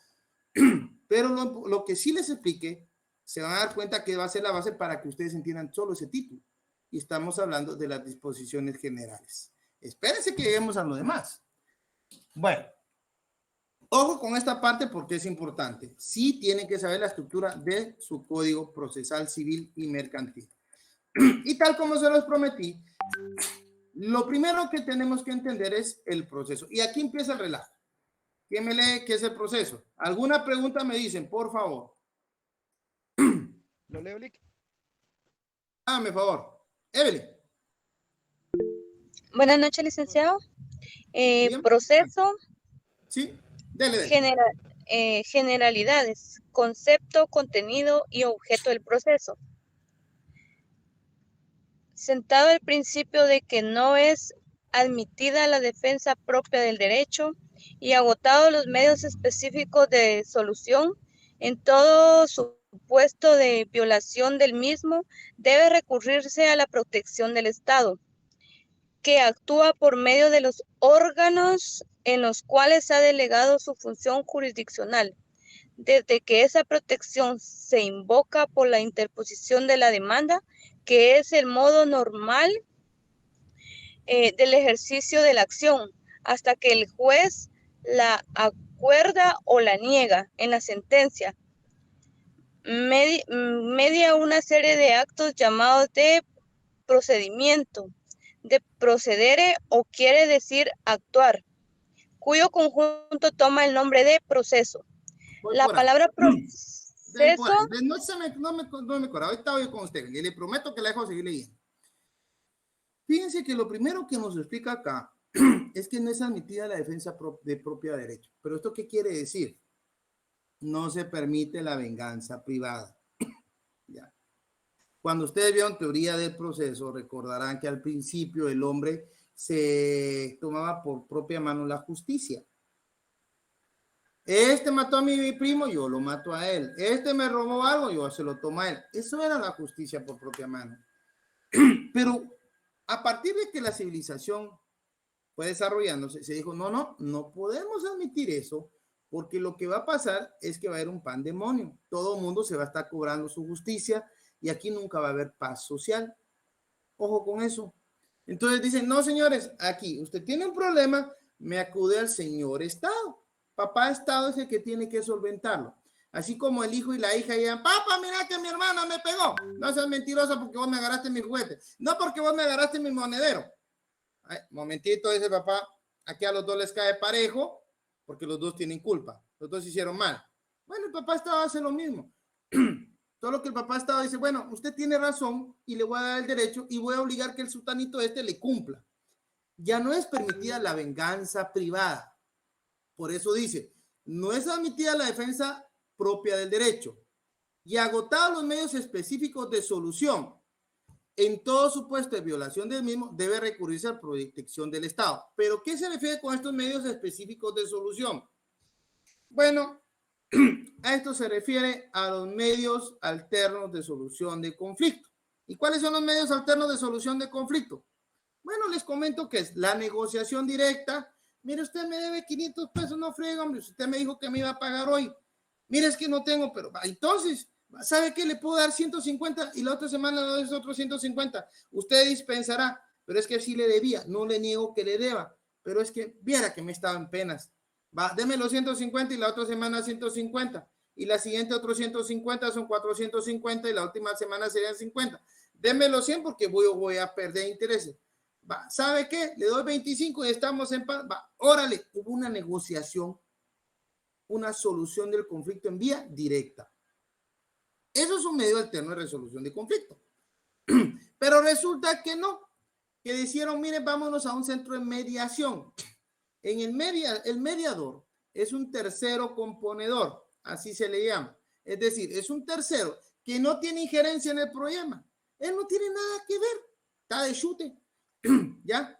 Pero lo que sí les explique, se van a dar cuenta que va a ser la base para que ustedes entiendan solo ese título. Y estamos hablando de las disposiciones generales. Espérense que lleguemos a lo demás. Bueno, ojo con esta parte porque es importante. Sí tienen que saber la estructura de su código procesal civil y mercantil. Y tal como se los prometí, lo primero que tenemos que entender es el proceso. Y aquí empieza el relajo. ¿Quién me lee qué es el proceso? ¿Alguna pregunta me dicen, por favor? ¿Lo leo, Lick? Hágame favor. Evelyn. Buenas noches, licenciado. Proceso. Sí, dele. Generalidades, concepto, contenido y objeto del proceso. Sentado el principio de que no es admitida la defensa propia del derecho y agotados los medios específicos de solución, en todo supuesto de violación del mismo, debe recurrirse a la protección del Estado, que actúa por medio de los órganos en los cuales ha delegado su función jurisdiccional, desde que esa protección se invoca por la interposición de la demanda, que es el modo normal del ejercicio de la acción, hasta que el juez la acuerda o la niega en la sentencia, media una serie de actos llamados de procedimiento, de procedere o quiere decir actuar, cuyo conjunto toma el nombre de proceso. La palabra proceso... No me corra, ahorita voy con usted y le prometo que la dejo seguir leyendo. Fíjense que lo primero que nos explica acá es que no es admitida la defensa de propio derecho. ¿Pero esto qué quiere decir? No se permite la venganza privada. Ya. Cuando ustedes vieron teoría del proceso, recordarán que al principio el hombre se tomaba por propia mano la justicia. Este mató a mi primo, yo lo mato a él. Este me robó algo, yo se lo tomo a él. Eso era la justicia por propia mano. Pero a partir de que la civilización fue desarrollándose, se dijo, no podemos admitir eso, porque lo que va a pasar es que va a haber un pandemonio. Todo el mundo se va a estar cobrando su justicia y aquí nunca va a haber paz social. Ojo con eso. Entonces dicen, no, señores, aquí usted tiene un problema, me acude al señor Estado. Papá Estado es el que tiene que solventarlo. Así como el hijo y la hija digan, papá, mira que mi hermana me pegó. No seas mentirosa porque vos me agarraste mi juguete. No porque vos me agarraste mi monedero. Ay, momentito, dice papá, aquí a los dos les cae parejo porque los dos tienen culpa. Los dos hicieron mal. Bueno, el papá Estado hace lo mismo. Todo lo que el papá Estado dice, bueno, usted tiene razón y le voy a dar el derecho y voy a obligar que el sultanito le cumpla. Ya no es permitida la venganza privada. Por eso dice, no es admitida la defensa propia del derecho y agotados los medios específicos de solución. En todo supuesto de violación del mismo debe recurrirse a la protección del Estado. ¿Pero qué se refiere con estos medios específicos de solución? Bueno, a esto se refiere a los medios alternos de solución de conflicto. ¿Y cuáles son los medios alternos de solución de conflicto? Bueno, les comento que es la negociación directa. Mire, usted me debe 500 pesos, no frega, hombre. Usted me dijo que me iba a pagar hoy. Mire, es que no tengo, pero entonces, ¿sabe qué? Le puedo dar 150 y la otra semana le doy otros 150. Usted dispensará, pero es que sí le debía. No le niego que le deba, pero es que viera que me estaba en penas. Va, deme los 150 y la otra semana 150. Y la siguiente otros 150, son 450 y la última semana serían 50. Deme los 100 porque voy a perder intereses. Va, ¿sabe qué? Le doy 25 y estamos en paz. Va, órale, hubo una negociación, una solución del conflicto en vía directa. Eso es un medio alterno de resolución de conflicto. Pero resulta que no, que dijeron, miren, vámonos a un centro de mediación. En el mediador es un tercero componedor, así se le llama. Es decir, es un tercero que no tiene injerencia en el problema. Él no tiene nada que ver, está de chute, ¿ya?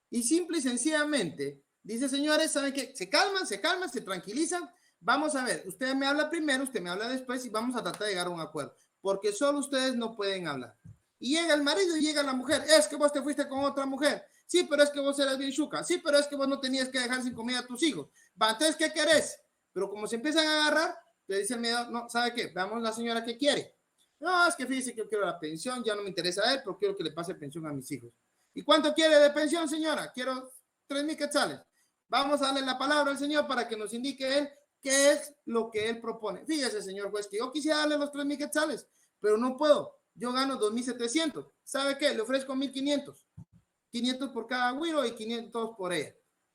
Y simple y sencillamente dice, señores, ¿saben qué? Se calman, se tranquilizan. Vamos a ver, usted me habla primero, usted me habla después y vamos a tratar de llegar a un acuerdo, porque solo ustedes no pueden hablar. Y llega el marido y llega la mujer, es que vos te fuiste con otra mujer. Sí, pero es que vos eras bien chuca. Sí, pero es que vos no tenías que dejar sin comida a tus hijos. Va, entonces, ¿qué querés? Pero como se empiezan a agarrar, le dice el mediador, no, ¿sabe qué? Veamos la señora que quiere. No, es que fíjese que yo quiero la pensión, ya no me interesa a él, pero quiero que le pase pensión a mis hijos. ¿Y cuánto quiere de pensión, señora? Quiero 3,000 quetzales. Vamos a darle la palabra al señor para que nos indique él qué es lo que él propone. Fíjese, señor juez, que yo quisiera darle los 3,000 quetzales, pero no puedo. Yo gano 2,700. ¿Sabe qué? Le ofrezco 1,500. 500 por cada güiro y 500 por ella.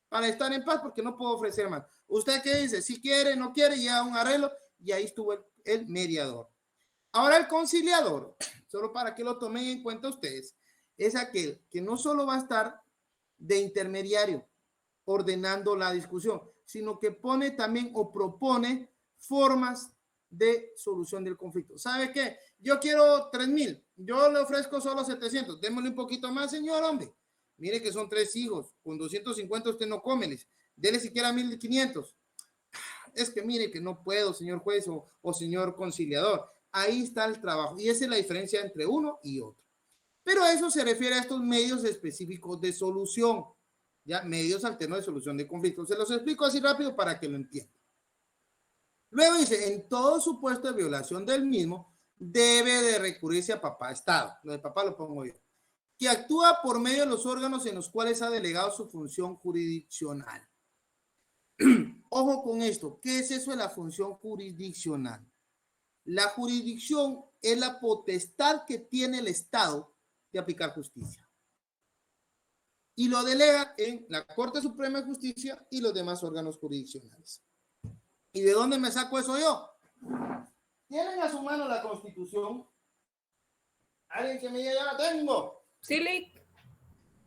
Para estar en paz, porque no puedo ofrecer más. ¿Usted qué dice? Si quiere, no quiere, llega un arreglo y ahí estuvo el mediador. Ahora el conciliador, solo para que lo tomen en cuenta ustedes, es aquel que no solo va a estar de intermediario ordenando la discusión, sino que pone también o propone formas de solución del conflicto. ¿Sabe qué? Yo quiero 3,000, yo le ofrezco solo 700, démosle un poquito más, señor, hombre. Mire que son 3 hijos, con 250 usted no come, dele siquiera 1,500. Es que mire que no puedo, señor juez o señor conciliador. Ahí está el trabajo y esa es la diferencia entre uno y otro. Pero eso se refiere a estos medios específicos de solución, ya medios alternos de solución de conflictos. Se los explico así rápido para que lo entiendan. Luego dice, en todo supuesto de violación del mismo, debe de recurrirse a papá Estado. Lo de papá lo pongo yo. Que actúa por medio de los órganos en los cuales ha delegado su función jurisdiccional. Ojo con esto. ¿Qué es eso de la función jurisdiccional? La jurisdicción es la potestad que tiene el Estado de aplicar justicia. Y lo delega en la Corte Suprema de Justicia y los demás órganos jurisdiccionales. ¿Y de dónde me saco eso yo? ¿Tienen a su mano la Constitución? ¿Alguien que me diga, ya la tengo? Sí, Lick.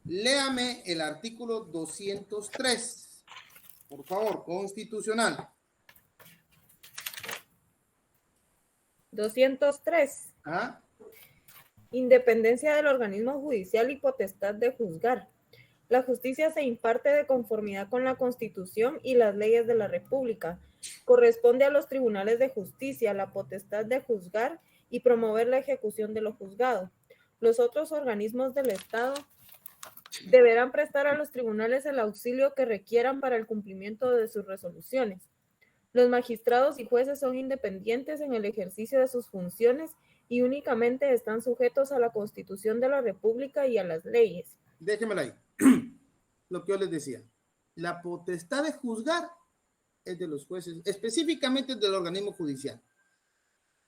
Léame el artículo 203. Por favor, constitucional. 203. ¿Ah? Independencia del organismo judicial y potestad de juzgar. La justicia se imparte de conformidad con la Constitución y las leyes de la República. Corresponde a los tribunales de justicia la potestad de juzgar y promover la ejecución de lo juzgado. Los otros organismos del Estado deberán prestar a los tribunales el auxilio que requieran para el cumplimiento de sus resoluciones. Los magistrados y jueces son independientes en el ejercicio de sus funciones y únicamente están sujetos a la Constitución de la República y a las leyes. Déjenmelo ahí. Lo que yo les decía. La potestad de juzgar es de los jueces, específicamente del organismo judicial,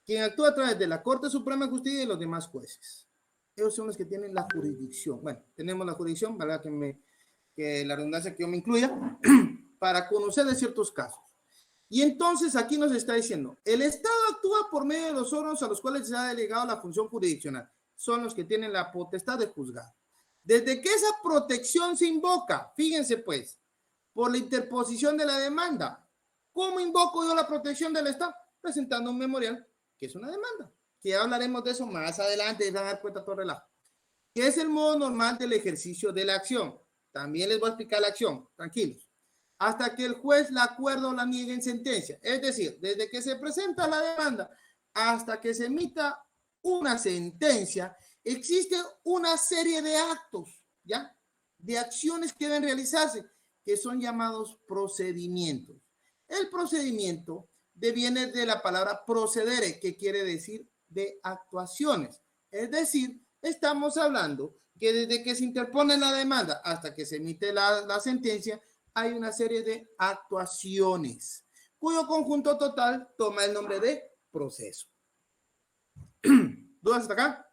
quien actúa a través de la Corte Suprema de Justicia y los demás jueces. Ellos son los que tienen la jurisdicción. Bueno, tenemos la jurisdicción, ¿verdad? Que la redundancia que yo me incluya, para conocer de ciertos casos. Y entonces aquí nos está diciendo, el Estado actúa por medio de los órganos a los cuales se ha delegado la función jurisdiccional. Son los que tienen la potestad de juzgar. Desde que esa protección se invoca, fíjense pues, por la interposición de la demanda. ¿Cómo invoco yo la protección del Estado? Presentando un memorial, que es una demanda. Que ya hablaremos de eso más adelante y van a dar cuenta todo el relajo. Que es el modo normal del ejercicio de la acción. También les voy a explicar la acción, tranquilos. Hasta que el juez la acuerda o la niegue en sentencia. Es decir, desde que se presenta la demanda hasta que se emita una sentencia, existe una serie de actos, ¿ya? De acciones que deben realizarse, que son llamados procedimientos. El procedimiento deviene de la palabra procedere, que quiere decir de actuaciones. Es decir, estamos hablando que desde que se interpone la demanda hasta que se emite la sentencia, hay una serie de actuaciones, cuyo conjunto total toma el nombre de proceso. ¿Dudas hasta acá?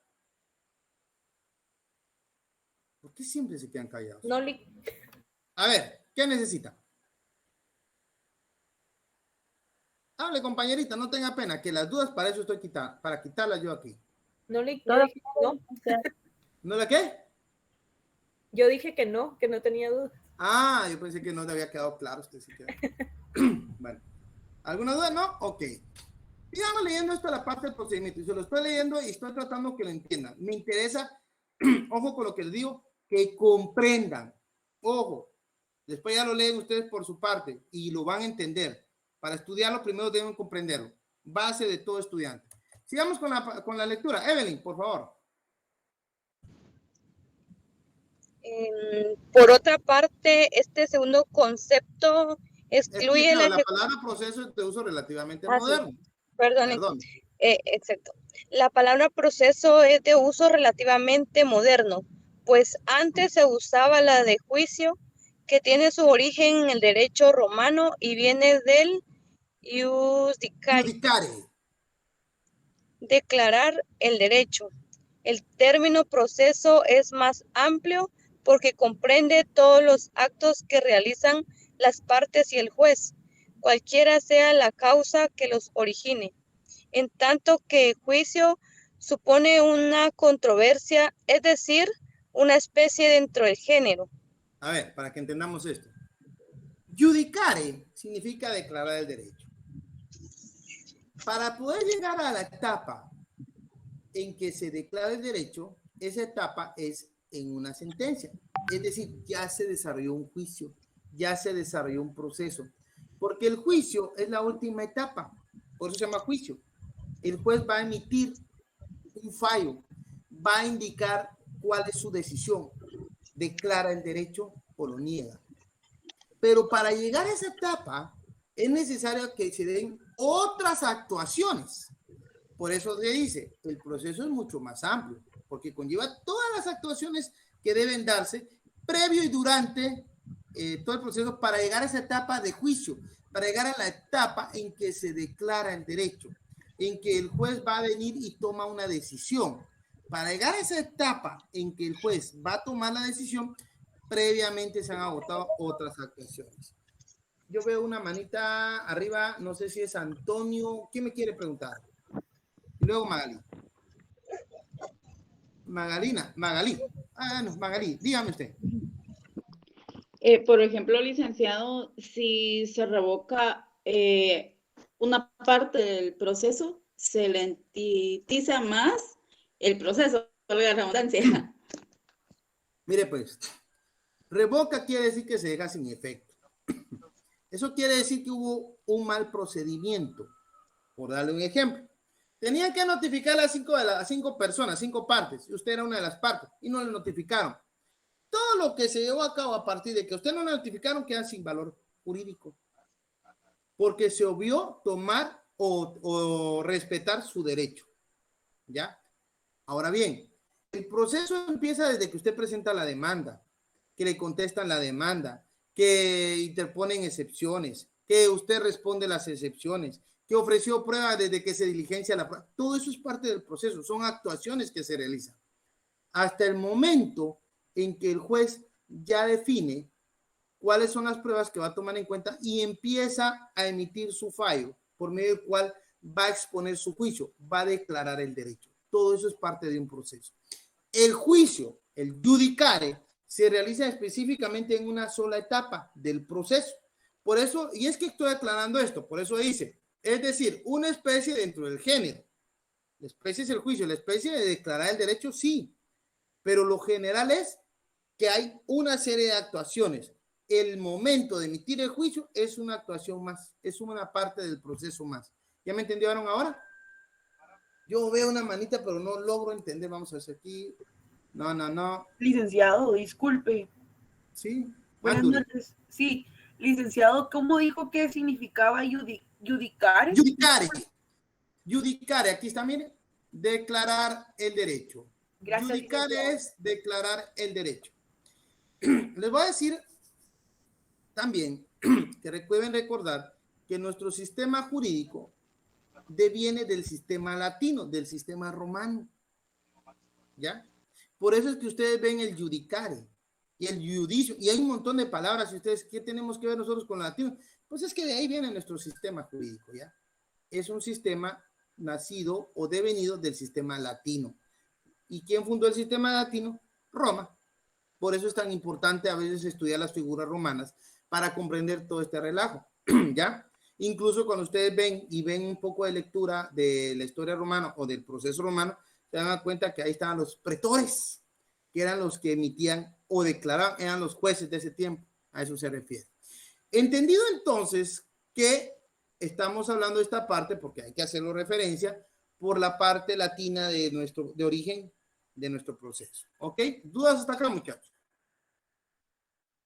¿Por qué siempre se quedan callados? No, A ver, ¿qué necesita? Hable, compañerita, no tenga pena, que las dudas para eso estoy quitando, para quitarlas yo aquí. no. ¿No la qué? Yo dije que no tenía dudas. Ah, yo pensé que no te había quedado claro. Usted sí quedó. Bueno, ¿alguna duda? ¿No? Ok. Sigamos leyendo esto, la parte del procedimiento. Y se lo estoy leyendo y estoy tratando que lo entiendan. Me interesa, ojo con lo que les digo, que comprendan. Ojo, después ya lo leen ustedes por su parte y lo van a entender. Para estudiarlo, primero deben comprenderlo. Base de todo estudiante. Sigamos con la lectura. Evelyn, por favor. Por otra parte, este segundo concepto excluye la palabra proceso es de uso relativamente moderno. Sí. Perdón. Exacto. La palabra proceso es de uso relativamente moderno, pues antes se usaba la de juicio, que tiene su origen en el derecho romano y viene del ius dicere. Declarar el derecho. El término proceso es más amplio porque comprende todos los actos que realizan las partes y el juez, cualquiera sea la causa que los origine. En tanto que juicio supone una controversia, es decir, una especie dentro del género. A ver, para que entendamos esto. Judicare significa declarar el derecho. Para poder llegar a la etapa en que se declara el derecho, esa etapa es en una sentencia. Es decir, ya se desarrolló un juicio, ya se desarrolló un proceso. Porque el juicio es la última etapa, por eso se llama juicio. El juez va a emitir un fallo, va a indicar cuál es su decisión, declara el derecho o lo niega. Pero para llegar a esa etapa es necesario que se den otras actuaciones. Por eso se dice, el proceso es mucho más amplio, porque conlleva todas las actuaciones que deben darse previo y durante todo el proceso para llegar a esa etapa de juicio, para llegar a la etapa en que se declara el derecho, en que el juez va a venir y toma una decisión. Para llegar a esa etapa en que el juez va a tomar la decisión, previamente se han agotado otras actuaciones. Yo veo una manita arriba, no sé si es Antonio. ¿Quién me quiere preguntar? Y luego Magali. Magali. Ah, no, Magali, dígame usted. Por ejemplo, licenciado, si se revoca una parte del proceso, se lentiza más el proceso, valga la redundancia. Mire pues, revoca quiere decir que se deja sin efecto. Eso quiere decir que hubo un mal procedimiento. Por darle un ejemplo. Tenían que notificar a cinco personas, 5 partes, y usted era una de las partes, y no le notificaron. Todo lo que se llevó a cabo a partir de que usted no le notificaron queda sin valor jurídico. Porque se obvió tomar o respetar su derecho. ¿Ya? Ahora bien, el proceso empieza desde que usted presenta la demanda, que le contestan la demanda, que interponen excepciones, que usted responde las excepciones, que ofreció pruebas desde que se diligencia la prueba. Todo eso es parte del proceso, son actuaciones que se realizan. Hasta el momento en que el juez ya define cuáles son las pruebas que va a tomar en cuenta y empieza a emitir su fallo, por medio del cual va a exponer su juicio, va a declarar el derecho. Todo eso es parte de un proceso. El juicio, el judicare, se realiza específicamente en una sola etapa del proceso. Por eso, y es que estoy aclarando esto, por eso dice, es decir, una especie dentro del género. La especie es el juicio, la especie de declarar el derecho, sí, pero lo general es que hay una serie de actuaciones. El momento de emitir el juicio es una actuación más, es una parte del proceso más. ¿Ya me entendieron ahora? Yo veo una manita, pero no logro entender. Vamos a hacer aquí. No. Licenciado, disculpe. Sí. Buenas noches. Sí, licenciado, ¿cómo dijo que significaba judicare? Judicare, aquí está, mire. Declarar el derecho. Gracias, Judicar licenciado. es declarar el derecho. Les voy a decir también que recuerden recordar que nuestro sistema jurídico deviene del sistema latino, del sistema romano. ¿Ya? Por eso es que ustedes ven el judicare y el judicio, y hay un montón de palabras. Y ustedes, ¿qué tenemos que ver nosotros con el latino? Pues es que de ahí viene nuestro sistema jurídico, ¿ya? Es un sistema nacido o devenido del sistema latino. ¿Y quién fundó el sistema latino? Roma. Por eso es tan importante a veces estudiar las figuras romanas para comprender todo este relajo, ¿ya? Incluso cuando ustedes ven y ven un poco de lectura de la historia romana o del proceso romano, se dan cuenta que ahí estaban los pretores, que eran los que emitían o declaraban, eran los jueces de ese tiempo. A eso se refiere. Entendido entonces que estamos hablando de esta parte, porque hay que hacerlo referencia, por la parte latina de origen de nuestro proceso. ¿Ok? ¿Dudas hasta acá, muchachos?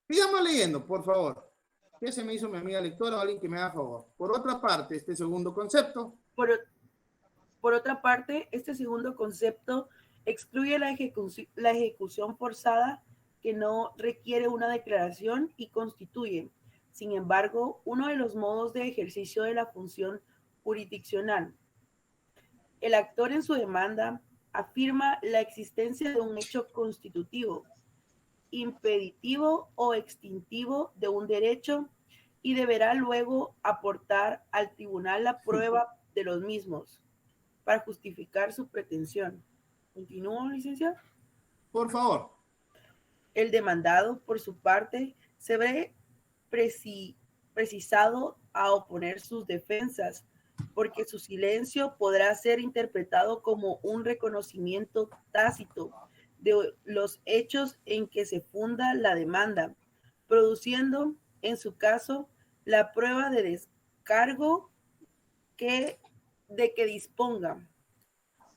Sigamos leyendo, por favor. ¿Qué se me hizo mi amiga lectora o alguien que me haga favor? Por otra parte, este segundo concepto. Por otra parte, este segundo concepto excluye la ejecución forzada que no requiere una declaración y constituye, sin embargo, uno de los modos de ejercicio de la función jurisdiccional. El actor en su demanda afirma la existencia de un hecho constitutivo, impeditivo o extintivo de un derecho y deberá luego aportar al tribunal la prueba de los mismos para justificar su pretensión. ¿Continúo, licenciado? Por favor. El demandado, por su parte, se ve precisado a oponer sus defensas, porque su silencio podrá ser interpretado como un reconocimiento tácito de los hechos en que se funda la demanda, produciendo, en su caso, la prueba de descargo de que disponga.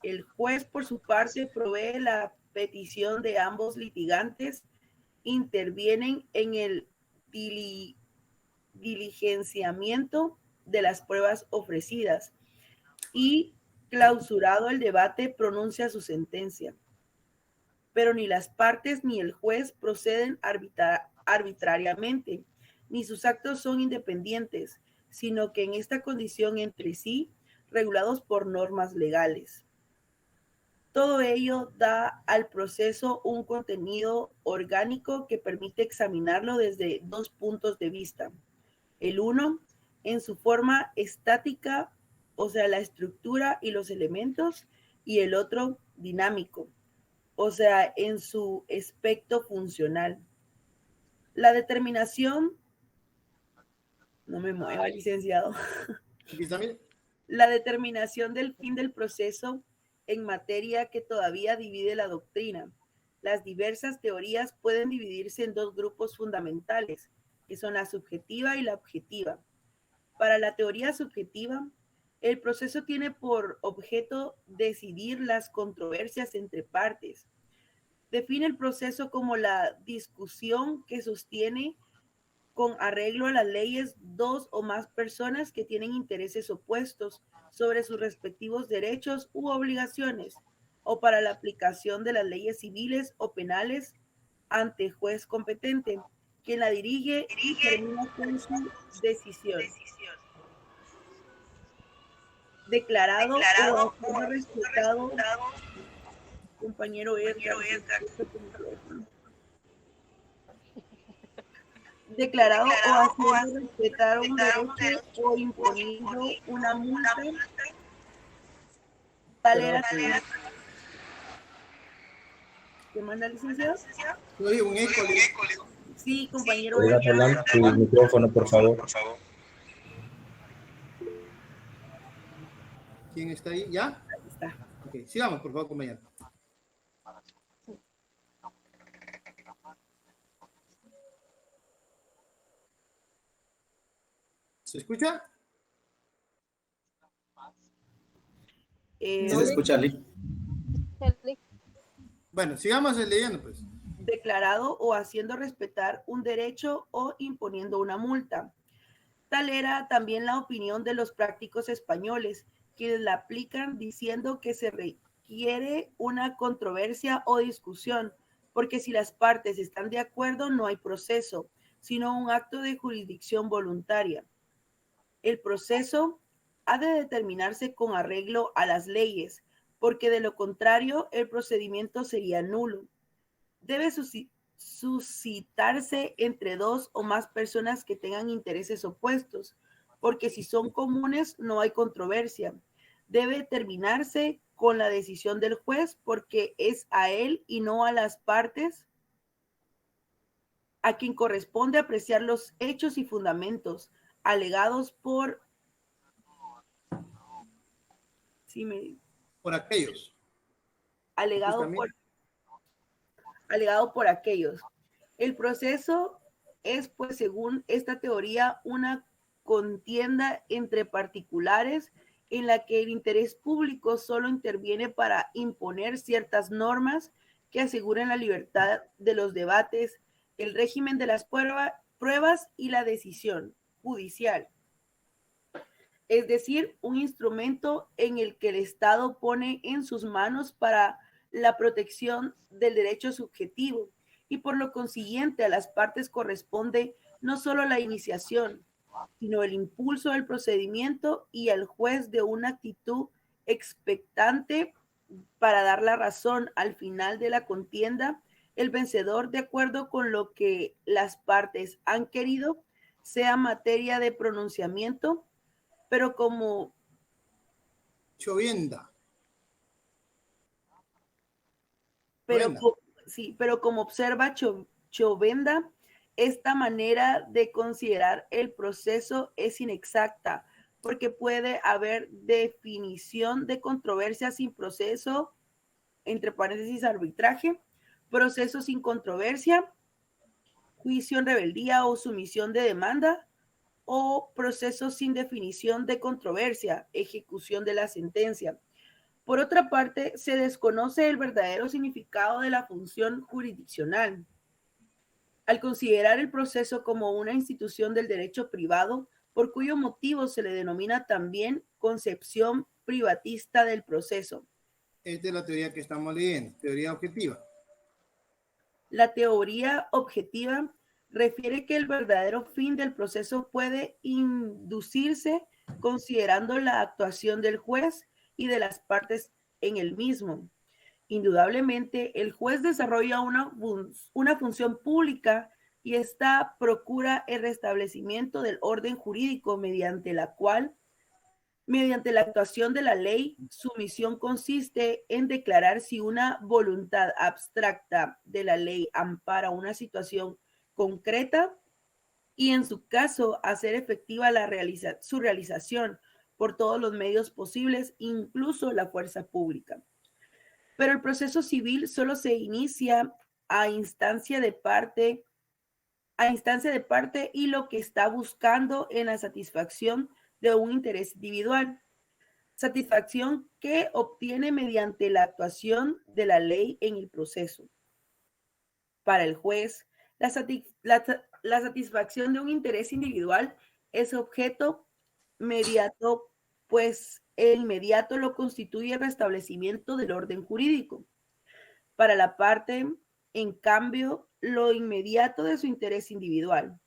El juez, por su parte, provee la petición de ambos litigantes, intervienen en el diligenciamiento de las pruebas ofrecidas y, clausurado el debate, pronuncia su sentencia. Pero ni las partes ni el juez proceden arbitrariamente, ni sus actos son independientes, sino que en esta condición entre sí, regulados por normas legales. Todo ello da al proceso un contenido orgánico que permite examinarlo desde dos puntos de vista. El uno, en su forma estática, o sea, la estructura y los elementos, y el otro, dinámico, o sea, en su aspecto funcional. La determinación, no me mueva, licenciado. La determinación del fin del proceso en materia que todavía divide la doctrina. Las diversas teorías pueden dividirse en dos grupos fundamentales, que son la subjetiva y la objetiva. Para la teoría subjetiva, el proceso tiene por objeto decidir las controversias entre partes. Define el proceso como la discusión que sostiene con arreglo a las leyes dos o más personas que tienen intereses opuestos sobre sus respectivos derechos u obligaciones, o para la aplicación de las leyes civiles o penales ante juez competente, quien la dirige y termina con su decisión. Declarado o respetado, compañero Edgar, declarado o haciendo respetar un derecho o imponiendo una multa, tal era. ¿Qué manda, licenciado? Oye, un eco. Sí, compañero. ¿Podría hablar tu micrófono, por favor? ¿Quién está ahí? ¿Ya? Ahí está. Ok, sigamos, por favor, compañero. ¿Se escucha? Sí, se escucha, Lick. Bueno, sigamos leyendo, pues. Declarado o haciendo respetar un derecho o imponiendo una multa. Tal era también la opinión de los prácticos españoles, quienes la aplican diciendo que se requiere requiere una controversia o discusión, porque si las partes están de acuerdo no hay proceso, sino un acto de jurisdicción voluntaria. El proceso ha de determinarse con arreglo a las leyes, porque de lo contrario el procedimiento sería nulo. Debe suscitarse entre dos o más personas que tengan intereses opuestos, porque si son comunes no hay controversia. Debe terminarse con la decisión del juez, porque es a él y no a las partes a quien corresponde apreciar los hechos y fundamentos alegados por por aquellos. Alegado por aquellos. El proceso es, pues, según esta teoría, una contienda entre particulares en la que el interés público solo interviene para imponer ciertas normas que aseguren la libertad de los debates, el régimen de las pruebas y la decisión judicial. Es decir, un instrumento en el que el Estado pone en sus manos para la protección del derecho subjetivo, y por lo consiguiente a las partes corresponde no solo la iniciación, sino el impulso del procedimiento y al juez de una actitud expectante para dar la razón al final de la contienda, el vencedor, de acuerdo con lo que las partes han querido, sea materia de pronunciamiento, pero como Chovienda. Pero como observa Chovenda, esta manera de considerar el proceso es inexacta, porque puede haber definición de controversia sin proceso, entre paréntesis arbitraje, proceso sin controversia, juicio en rebeldía o sumisión de demanda, o proceso sin definición de controversia, ejecución de la sentencia. Por otra parte, se desconoce el verdadero significado de la función jurisdiccional. Al considerar el proceso como una institución del derecho privado, por cuyo motivo se le denomina también concepción privatista del proceso. Esta es la teoría que estamos leyendo, teoría objetiva. La teoría objetiva refiere que el verdadero fin del proceso puede inducirse considerando la actuación del juez y de las partes en el mismo. Indudablemente, el juez desarrolla una función pública y esta procura el restablecimiento del orden jurídico mediante la actuación de la ley, su misión consiste en declarar si una voluntad abstracta de la ley ampara una situación concreta y, en su caso, hacer efectiva su realización por todos los medios posibles, incluso la fuerza pública. Pero el proceso civil solo se inicia a instancia de parte y lo que está buscando en la satisfacción de un interés individual, satisfacción que obtiene mediante la actuación de la ley en el proceso. Para el juez, la satisfacción de un interés individual es objeto inmediato, pues el inmediato lo constituye el restablecimiento del orden jurídico. Para la parte, en cambio, lo inmediato de su interés individual.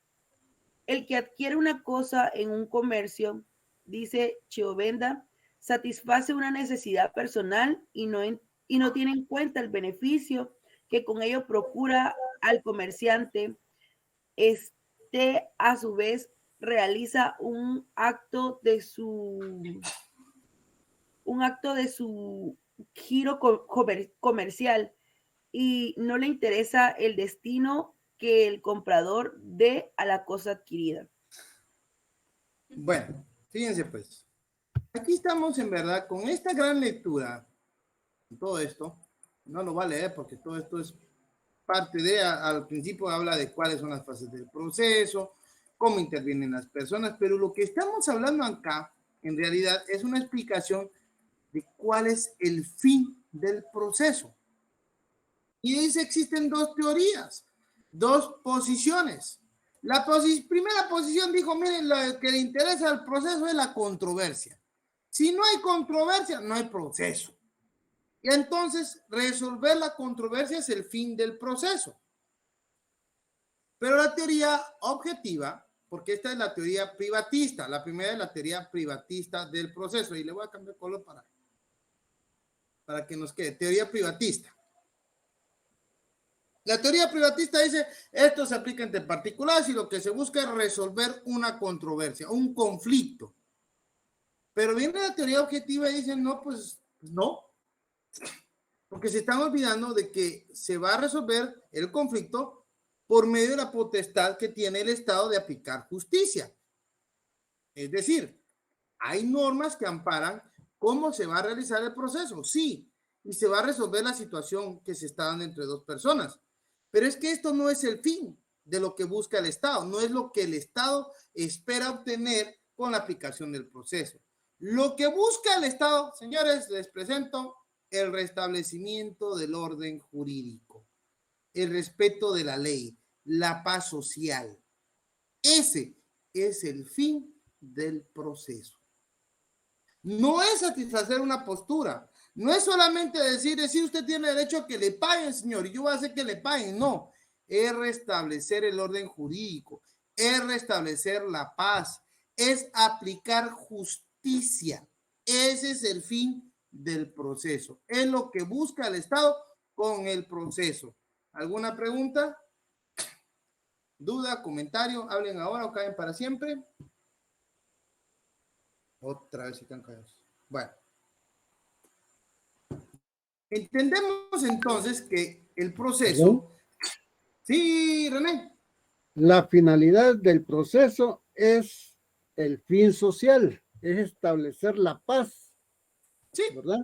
El que adquiere una cosa en un comercio, dice Chovenda, satisface una necesidad personal y no tiene en cuenta el beneficio que con ello procura al comerciante. Este, a su vez, realiza un acto de su giro comercial y no le interesa el destino que el comprador dé a la cosa adquirida. Bueno, fíjense pues, aquí estamos en verdad con esta gran lectura, todo esto, no lo va a leer porque todo esto es parte de, al principio habla de cuáles son las fases del proceso, cómo intervienen las personas, pero lo que estamos hablando acá, en realidad, es una explicación de cuál es el fin del proceso. Y dice, existen dos teorías, dos posiciones. La primera posición dijo, miren, lo que le interesa al proceso es la controversia. Si no hay controversia, no hay proceso. Y entonces resolver la controversia es el fin del proceso. Pero la teoría objetiva, porque esta es la teoría privatista, la primera es la teoría privatista del proceso, y le voy a cambiar color para que nos quede, teoría privatista. La teoría privatista dice, esto se aplica entre particulares y lo que se busca es resolver una controversia, un conflicto. Pero viene la teoría objetiva y dicen, no, pues no. Porque se están olvidando de que se va a resolver el conflicto por medio de la potestad que tiene el Estado de aplicar justicia. Es decir, hay normas que amparan cómo se va a realizar el proceso, sí, y se va a resolver la situación que se está dando entre dos personas. Pero es que esto no es el fin de lo que busca el Estado, no es lo que el Estado espera obtener con la aplicación del proceso. Lo que busca el Estado, señores, les presento el restablecimiento del orden jurídico, el respeto de la ley, la paz social. Ese es el fin del proceso. No es satisfacer una postura, no es solamente decir usted tiene derecho a que le paguen, señor, y yo voy a hacer que le paguen. No, es restablecer el orden jurídico, es restablecer la paz, es aplicar justicia. Ese es el fin del proceso. Es lo que busca el Estado con el proceso. ¿Alguna pregunta? ¿Duda? ¿Comentario? ¿Hablen ahora o caen para siempre? Otra vez están callados. Bueno. Entendemos entonces que el proceso... ¿No? Sí, René. La finalidad del proceso es el fin social, es establecer la paz. Sí. ¿Verdad?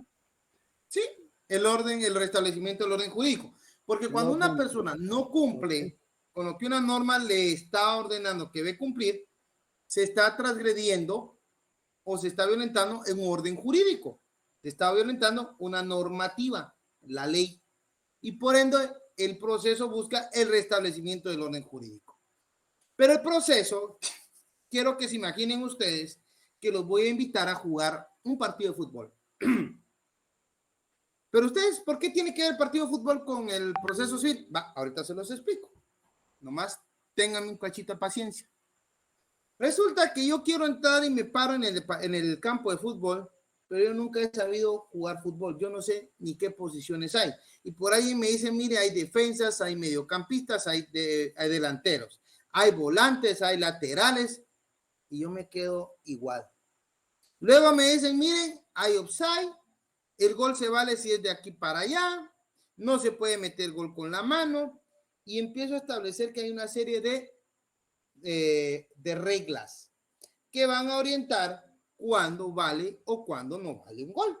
Sí, el orden, el restablecimiento del orden jurídico. Porque cuando una persona no cumple con lo que una norma le está ordenando que debe cumplir, se está transgrediendo o se está violentando en un orden jurídico. Se está violentando una normativa, la ley. Y por ende, el proceso busca el restablecimiento del orden jurídico. Pero el proceso, quiero que se imaginen ustedes que los voy a invitar a jugar un partido de fútbol. Pero ustedes, ¿por qué tiene que ver el partido de fútbol con el proceso civil? Va, ahorita se los explico. Nomás tengan un cachito de paciencia. Resulta que yo quiero entrar y me paro en el campo de fútbol, pero yo nunca he sabido jugar fútbol. Yo no sé ni qué posiciones hay. Y por ahí me dicen, mire, hay defensas, hay mediocampistas, hay delanteros, hay volantes, hay laterales, y yo me quedo igual. Luego me dicen, miren, hay offside, el gol se vale si es de aquí para allá, no se puede meter gol con la mano, y empiezo a establecer que hay una serie de reglas que van a orientar cuándo vale o cuándo no vale un gol.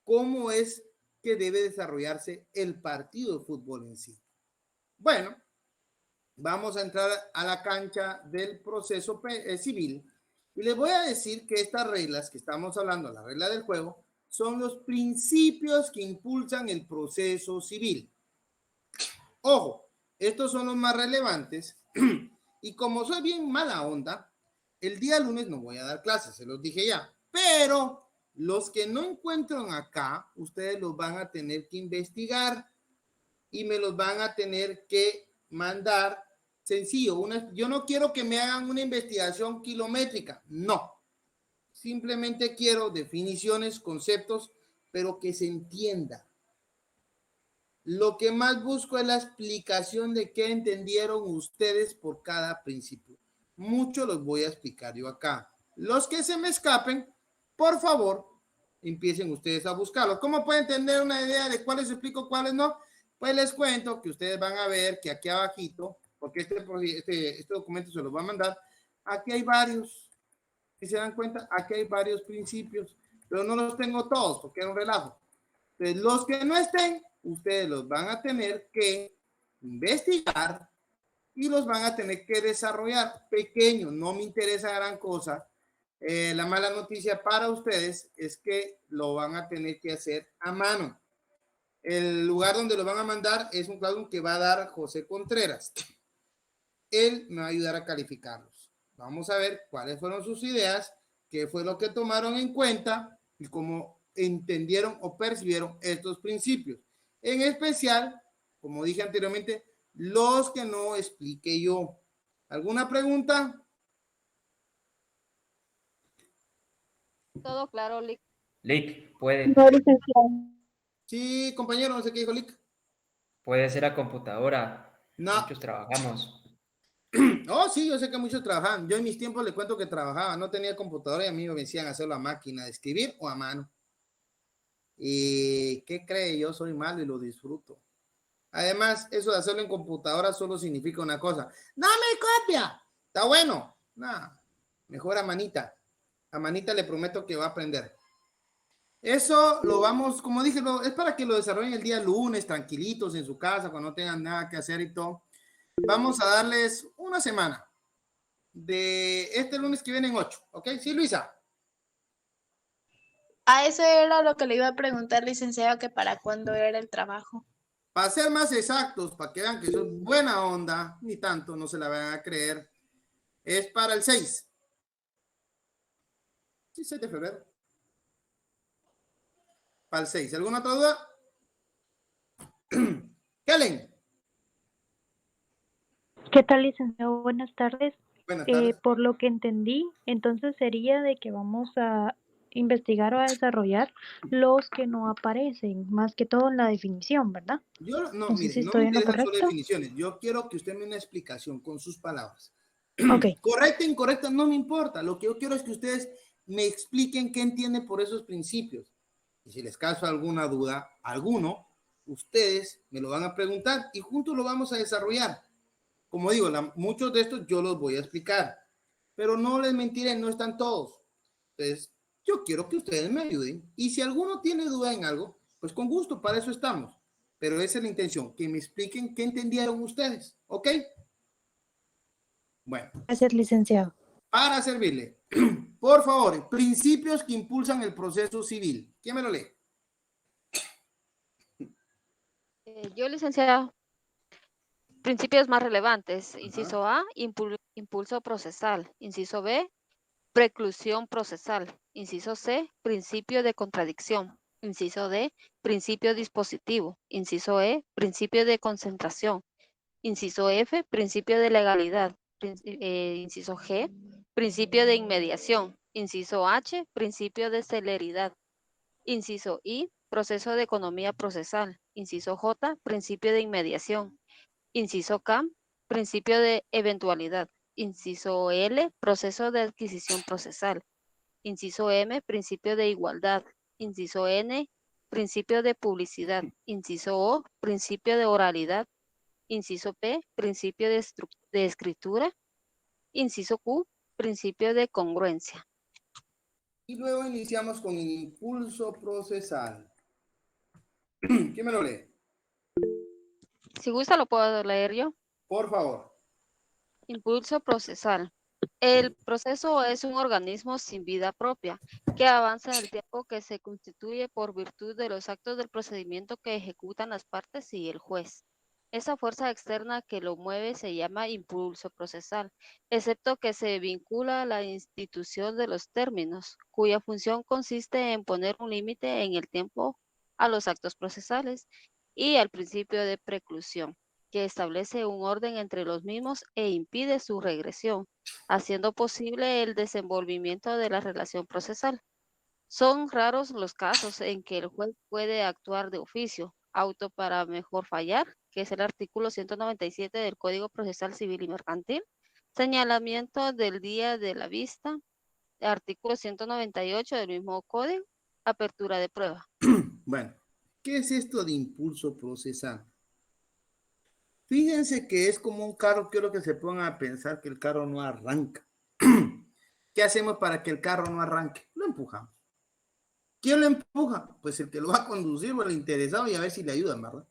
¿Cómo es que debe desarrollarse el partido de fútbol en sí? Bueno, vamos a entrar a la cancha del proceso civil y les voy a decir que estas reglas que estamos hablando, la regla del juego, son los principios que impulsan el proceso civil. Ojo, estos son los más relevantes y como soy bien mala onda, el día lunes no voy a dar clases, se los dije ya, pero los que no encuentran acá, ustedes los van a tener que investigar y me los van a tener que mandar sencillo. Yo no quiero que me hagan una investigación kilométrica, no. Simplemente quiero definiciones, conceptos, pero que se entienda. Lo que más busco es la explicación de qué entendieron ustedes por cada principio. Mucho los voy a explicar yo acá. Los que se me escapen, por favor, empiecen ustedes a buscarlos. ¿Cómo pueden tener una idea de cuáles explico, cuáles no? Pues les cuento que ustedes van a ver que aquí abajito, porque este documento se los va a mandar, aquí hay varios. Si se dan cuenta, aquí hay varios principios, pero no los tengo todos porque era un relajo. Entonces, los que no estén, ustedes los van a tener que investigar y los van a tener que desarrollar pequeños. No me interesa gran cosa. La mala noticia para ustedes es que lo van a tener que hacer a mano. El lugar donde lo van a mandar es un classroom que va a dar José Contreras. Él me va a ayudar a calificarlos. Vamos a ver cuáles fueron sus ideas, qué fue lo que tomaron en cuenta y como entendieron o percibieron estos principios. En especial, como dije anteriormente, los que no expliqué yo. ¿Alguna pregunta? Todo claro, Lick. Lick, puede, No, licenciado. Sí, compañero, no sé qué dijo Lick. puede ser a computadora. No. Muchos trabajamos. Oh, sí, yo sé que muchos trabajaban. Yo en mis tiempos le cuento que trabajaba, no tenía computadora y a mí me decían hacerlo a máquina de escribir o a mano. ¿Y qué cree? Yo soy malo y lo disfruto. Además, eso de hacerlo en computadora solo significa una cosa. ¡Dame copia! ¿Está bueno? No, mejor a manita. A manita le prometo que va a aprender. Eso lo vamos, como dije, es para que lo desarrollen el día lunes, tranquilitos en su casa, cuando no tengan nada que hacer y todo. Vamos a darles una semana. De este lunes que viene en 8, ¿ok? Sí, Luisa. A eso era lo que le iba a preguntar, licenciado, que para cuándo era el trabajo. Para ser más exactos, para que vean que soy buena onda, ni tanto, no se la van a creer, es para el 6. Sí, 6 de febrero. Para el 6. ¿Alguna otra duda? Kellen. ¿Qué tal, licenciado? Buenas tardes. Buenas tardes. Por lo que entendí, entonces sería de que vamos a investigar o a desarrollar los que no aparecen, más que todo en la definición, ¿verdad? Yo no, No sé mire, si no estoy me en lo interesan solo correcto. definiciones. Yo quiero que usted me dé una explicación con sus palabras. Ok. Correcta, incorrecta, no me importa. Lo que yo quiero es que ustedes me expliquen qué entienden por esos principios. Y si les causa alguna duda, ustedes me lo van a preguntar y juntos lo vamos a desarrollar. Como digo, muchos de estos yo los voy a explicar, pero no les mentiré, no están todos. Entonces, yo quiero que ustedes me ayuden y si alguno tiene duda en algo, pues con gusto, para eso estamos. Pero esa es la intención, que me expliquen qué entendieron ustedes, ¿ok? Bueno. Gracias, licenciado. Para servirle, por favor, principios que impulsan el proceso civil. ¿Quién me lo lee? Yo, licenciado. Principios más relevantes. Inciso A, impulso procesal. Inciso B, preclusión procesal. Inciso C, principio de contradicción. Inciso D, principio dispositivo. Inciso E, principio de concentración. Inciso F, principio de legalidad. Inciso G, principio de inmediación. Inciso H, principio de celeridad. Inciso I, proceso de economía procesal. Inciso J, principio de inmediación. Inciso K, principio de eventualidad. Inciso L, proceso de adquisición procesal. Inciso M, principio de igualdad. Inciso N, principio de publicidad. Inciso O, principio de oralidad. Inciso P, principio de escritura. Inciso Q, principio de congruencia. Y luego iniciamos con impulso procesal. ¿Quién me lo lee? Si gusta, lo puedo leer yo. Por favor. Impulso procesal. El proceso es un organismo sin vida propia que avanza en el tiempo, que se constituye por virtud de los actos del procedimiento que ejecutan las partes y el juez. Esa fuerza externa que lo mueve se llama impulso procesal, excepto que se vincula a la institución de los términos, cuya función consiste en poner un límite en el tiempo a los actos procesales y al principio de preclusión, que establece un orden entre los mismos e impide su regresión, haciendo posible el desenvolvimiento de la relación procesal. Son raros los casos en que el juez puede actuar de oficio, auto para mejor fallar, que es el artículo 197 del Código Procesal Civil y Mercantil, señalamiento del día de la vista, artículo 198 del mismo código, apertura de prueba. Bueno, ¿qué es esto de impulso procesal? Fíjense que es como un carro, quiero que se pongan a pensar que el carro no arranca. ¿Qué hacemos para que el carro no arranque? Lo empujamos. ¿Quién lo empuja? Pues el que lo va a conducir o el interesado y a ver si le ayudan, ¿verdad?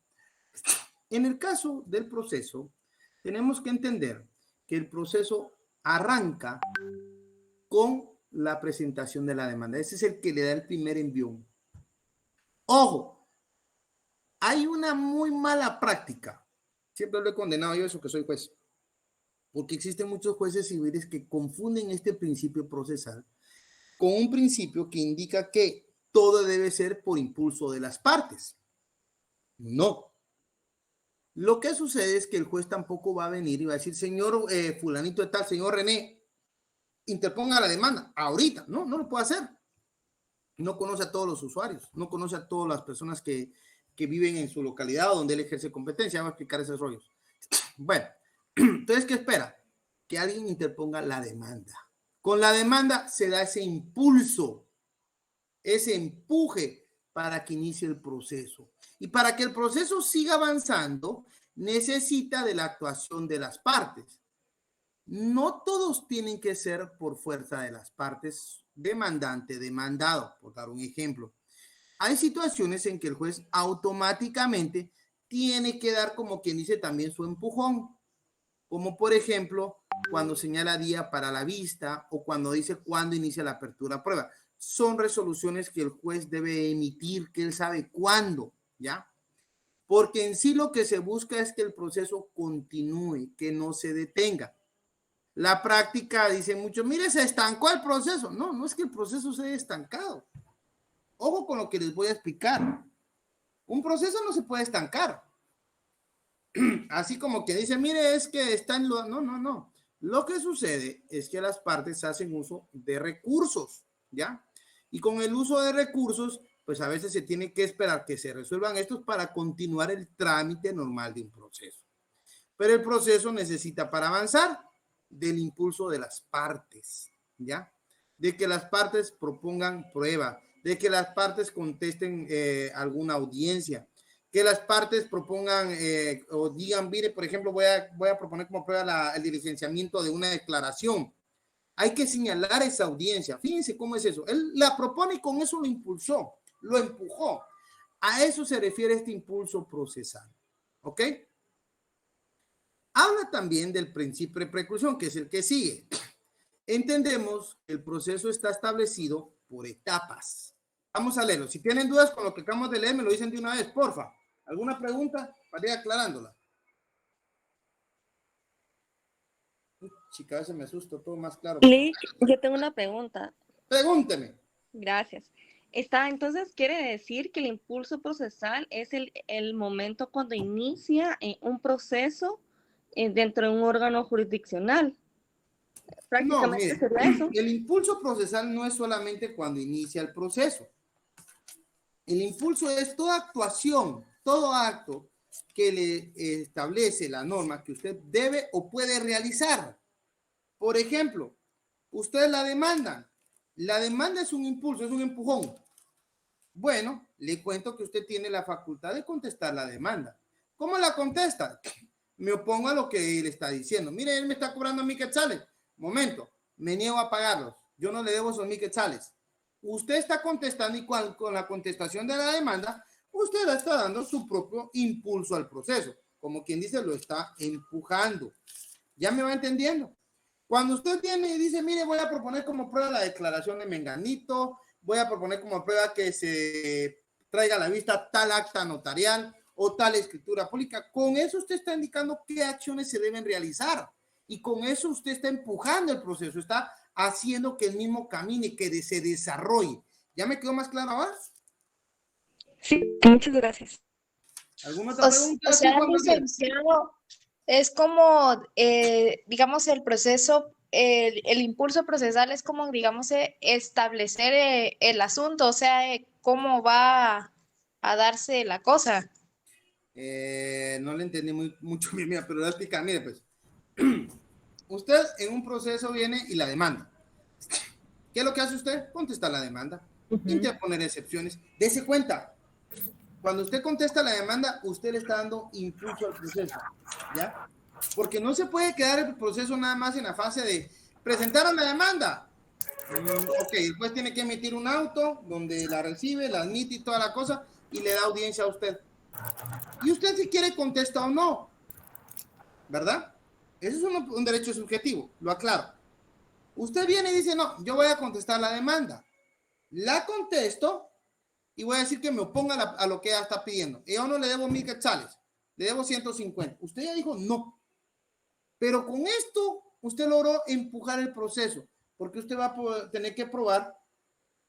En el caso del proceso, tenemos que entender que el proceso arranca con la presentación de la demanda. Ese es el que le da el primer envión. Ojo, hay una muy mala práctica. Siempre lo he condenado yo, eso que soy juez. Porque existen muchos jueces civiles que confunden este principio procesal con un principio que indica que todo debe ser por impulso de las partes. No. Lo que sucede es que el juez tampoco va a venir y va a decir, señor fulanito de tal, señor René, interponga la demanda ahorita. No, no lo puede hacer. No conoce a todos los usuarios, no conoce a todas las personas que viven en su localidad o donde él ejerce competencia. Vamos a explicar esos rollos. Bueno, entonces, ¿qué espera? Que alguien interponga la demanda. Con la demanda se da ese impulso, ese empuje para que inicie el proceso. Y para que el proceso siga avanzando, necesita de la actuación de las partes. No todos tienen que ser por fuerza de las partes, demandante, demandado, por dar un ejemplo. Hay situaciones en que el juez automáticamente tiene que dar, como quien dice, también su empujón. Como por ejemplo, cuando señala día para la vista o cuando dice cuándo inicia la apertura a prueba. Son resoluciones que el juez debe emitir, que él sabe cuándo, ¿ya? Porque en sí lo que se busca es que el proceso continúe, que no se detenga. La práctica dice mucho, mire, se estancó el proceso. No, no es que el proceso se haya estancado. Ojo con lo que les voy a explicar. Un proceso no se puede estancar. Así como que dice, mire, es que está en lo... No, no, no. Lo que sucede es que las partes hacen uso de recursos, ¿ya? Y con el uso de recursos, pues a veces se tiene que esperar que se resuelvan estos para continuar el trámite normal de un proceso. Pero el proceso necesita para avanzar del impulso de las partes, ¿ya? De que las partes propongan prueba, de que las partes contesten alguna audiencia, que las partes propongan o digan, mire, por ejemplo, voy a proponer como prueba el diligenciamiento de una declaración. Hay que señalar esa audiencia. Fíjense cómo es eso. Él la propone y con eso lo impulsó, lo empujó. A eso se refiere este impulso procesal. ¿Ok? Habla también del principio de preclusión, que es el que sigue. Entendemos que el proceso está establecido por etapas. Vamos a leerlo. Si tienen dudas con lo que acabamos de leer, me lo dicen de una vez, porfa. ¿Alguna pregunta? Para ir aclarándola. Chica, a veces me asusto, todo más claro. Lick, yo tengo una pregunta. Pregúnteme. Gracias. Entonces, quiere decir que el impulso procesal es el momento cuando inicia un proceso dentro de un órgano jurisdiccional. Prácticamente no, sería eso. El impulso procesal no es solamente cuando inicia el proceso. El impulso es toda actuación, todo acto que le establece la norma que usted debe o puede realizar. Por ejemplo, usted la demanda. La demanda es un impulso, es un empujón. Bueno, le cuento que usted tiene la facultad de contestar la demanda. ¿Cómo la contesta? Me opongo a lo que él está diciendo. Mire, él me está cobrando 1,000 quetzales. Momento, me niego a pagarlos. Yo no le debo esos 1,000 quetzales. Usted está contestando y con la contestación de la demanda, usted le está dando su propio impulso al proceso. Como quien dice, lo está empujando. ¿Ya me va entendiendo? Cuando usted viene y dice, mire, voy a proponer como prueba la declaración de Menganito, voy a proponer como prueba que se traiga a la vista tal acta notarial o tal escritura pública, con eso usted está indicando qué acciones se deben realizar. Y con eso usted está empujando el proceso, está haciendo que el mismo camine, que se desarrolle. ¿Ya me quedó más claro ahora? Sí, muchas gracias. ¿Alguna otra pregunta? O sea, licenciado, es como, digamos, el proceso, el impulso procesal es como, digamos, establecer el asunto, o sea, cómo va a darse la cosa. No le entendí mucho, mira, pero la explica, mire, pues. Usted en un proceso viene y la demanda. ¿Qué es lo que hace usted? Contestar la demanda. Interponer excepciones. Dese cuenta. Cuando usted contesta la demanda, usted le está dando impulso al proceso. ¿Ya? Porque no se puede quedar el proceso nada más en la fase de presentar la demanda. Ok, el juez tiene que emitir un auto donde la recibe, la admite y toda la cosa y le da audiencia a usted. Y usted si quiere contesta o no. ¿Verdad? Eso es un derecho subjetivo, lo aclaro. Usted viene y dice, no, yo voy a contestar la demanda. La contesto y voy a decir que me oponga a lo que ella está pidiendo. Yo no le debo 1,000 quetzales, le debo 150. Usted ya dijo no. Pero con esto, usted logró empujar el proceso, porque usted va a tener que probar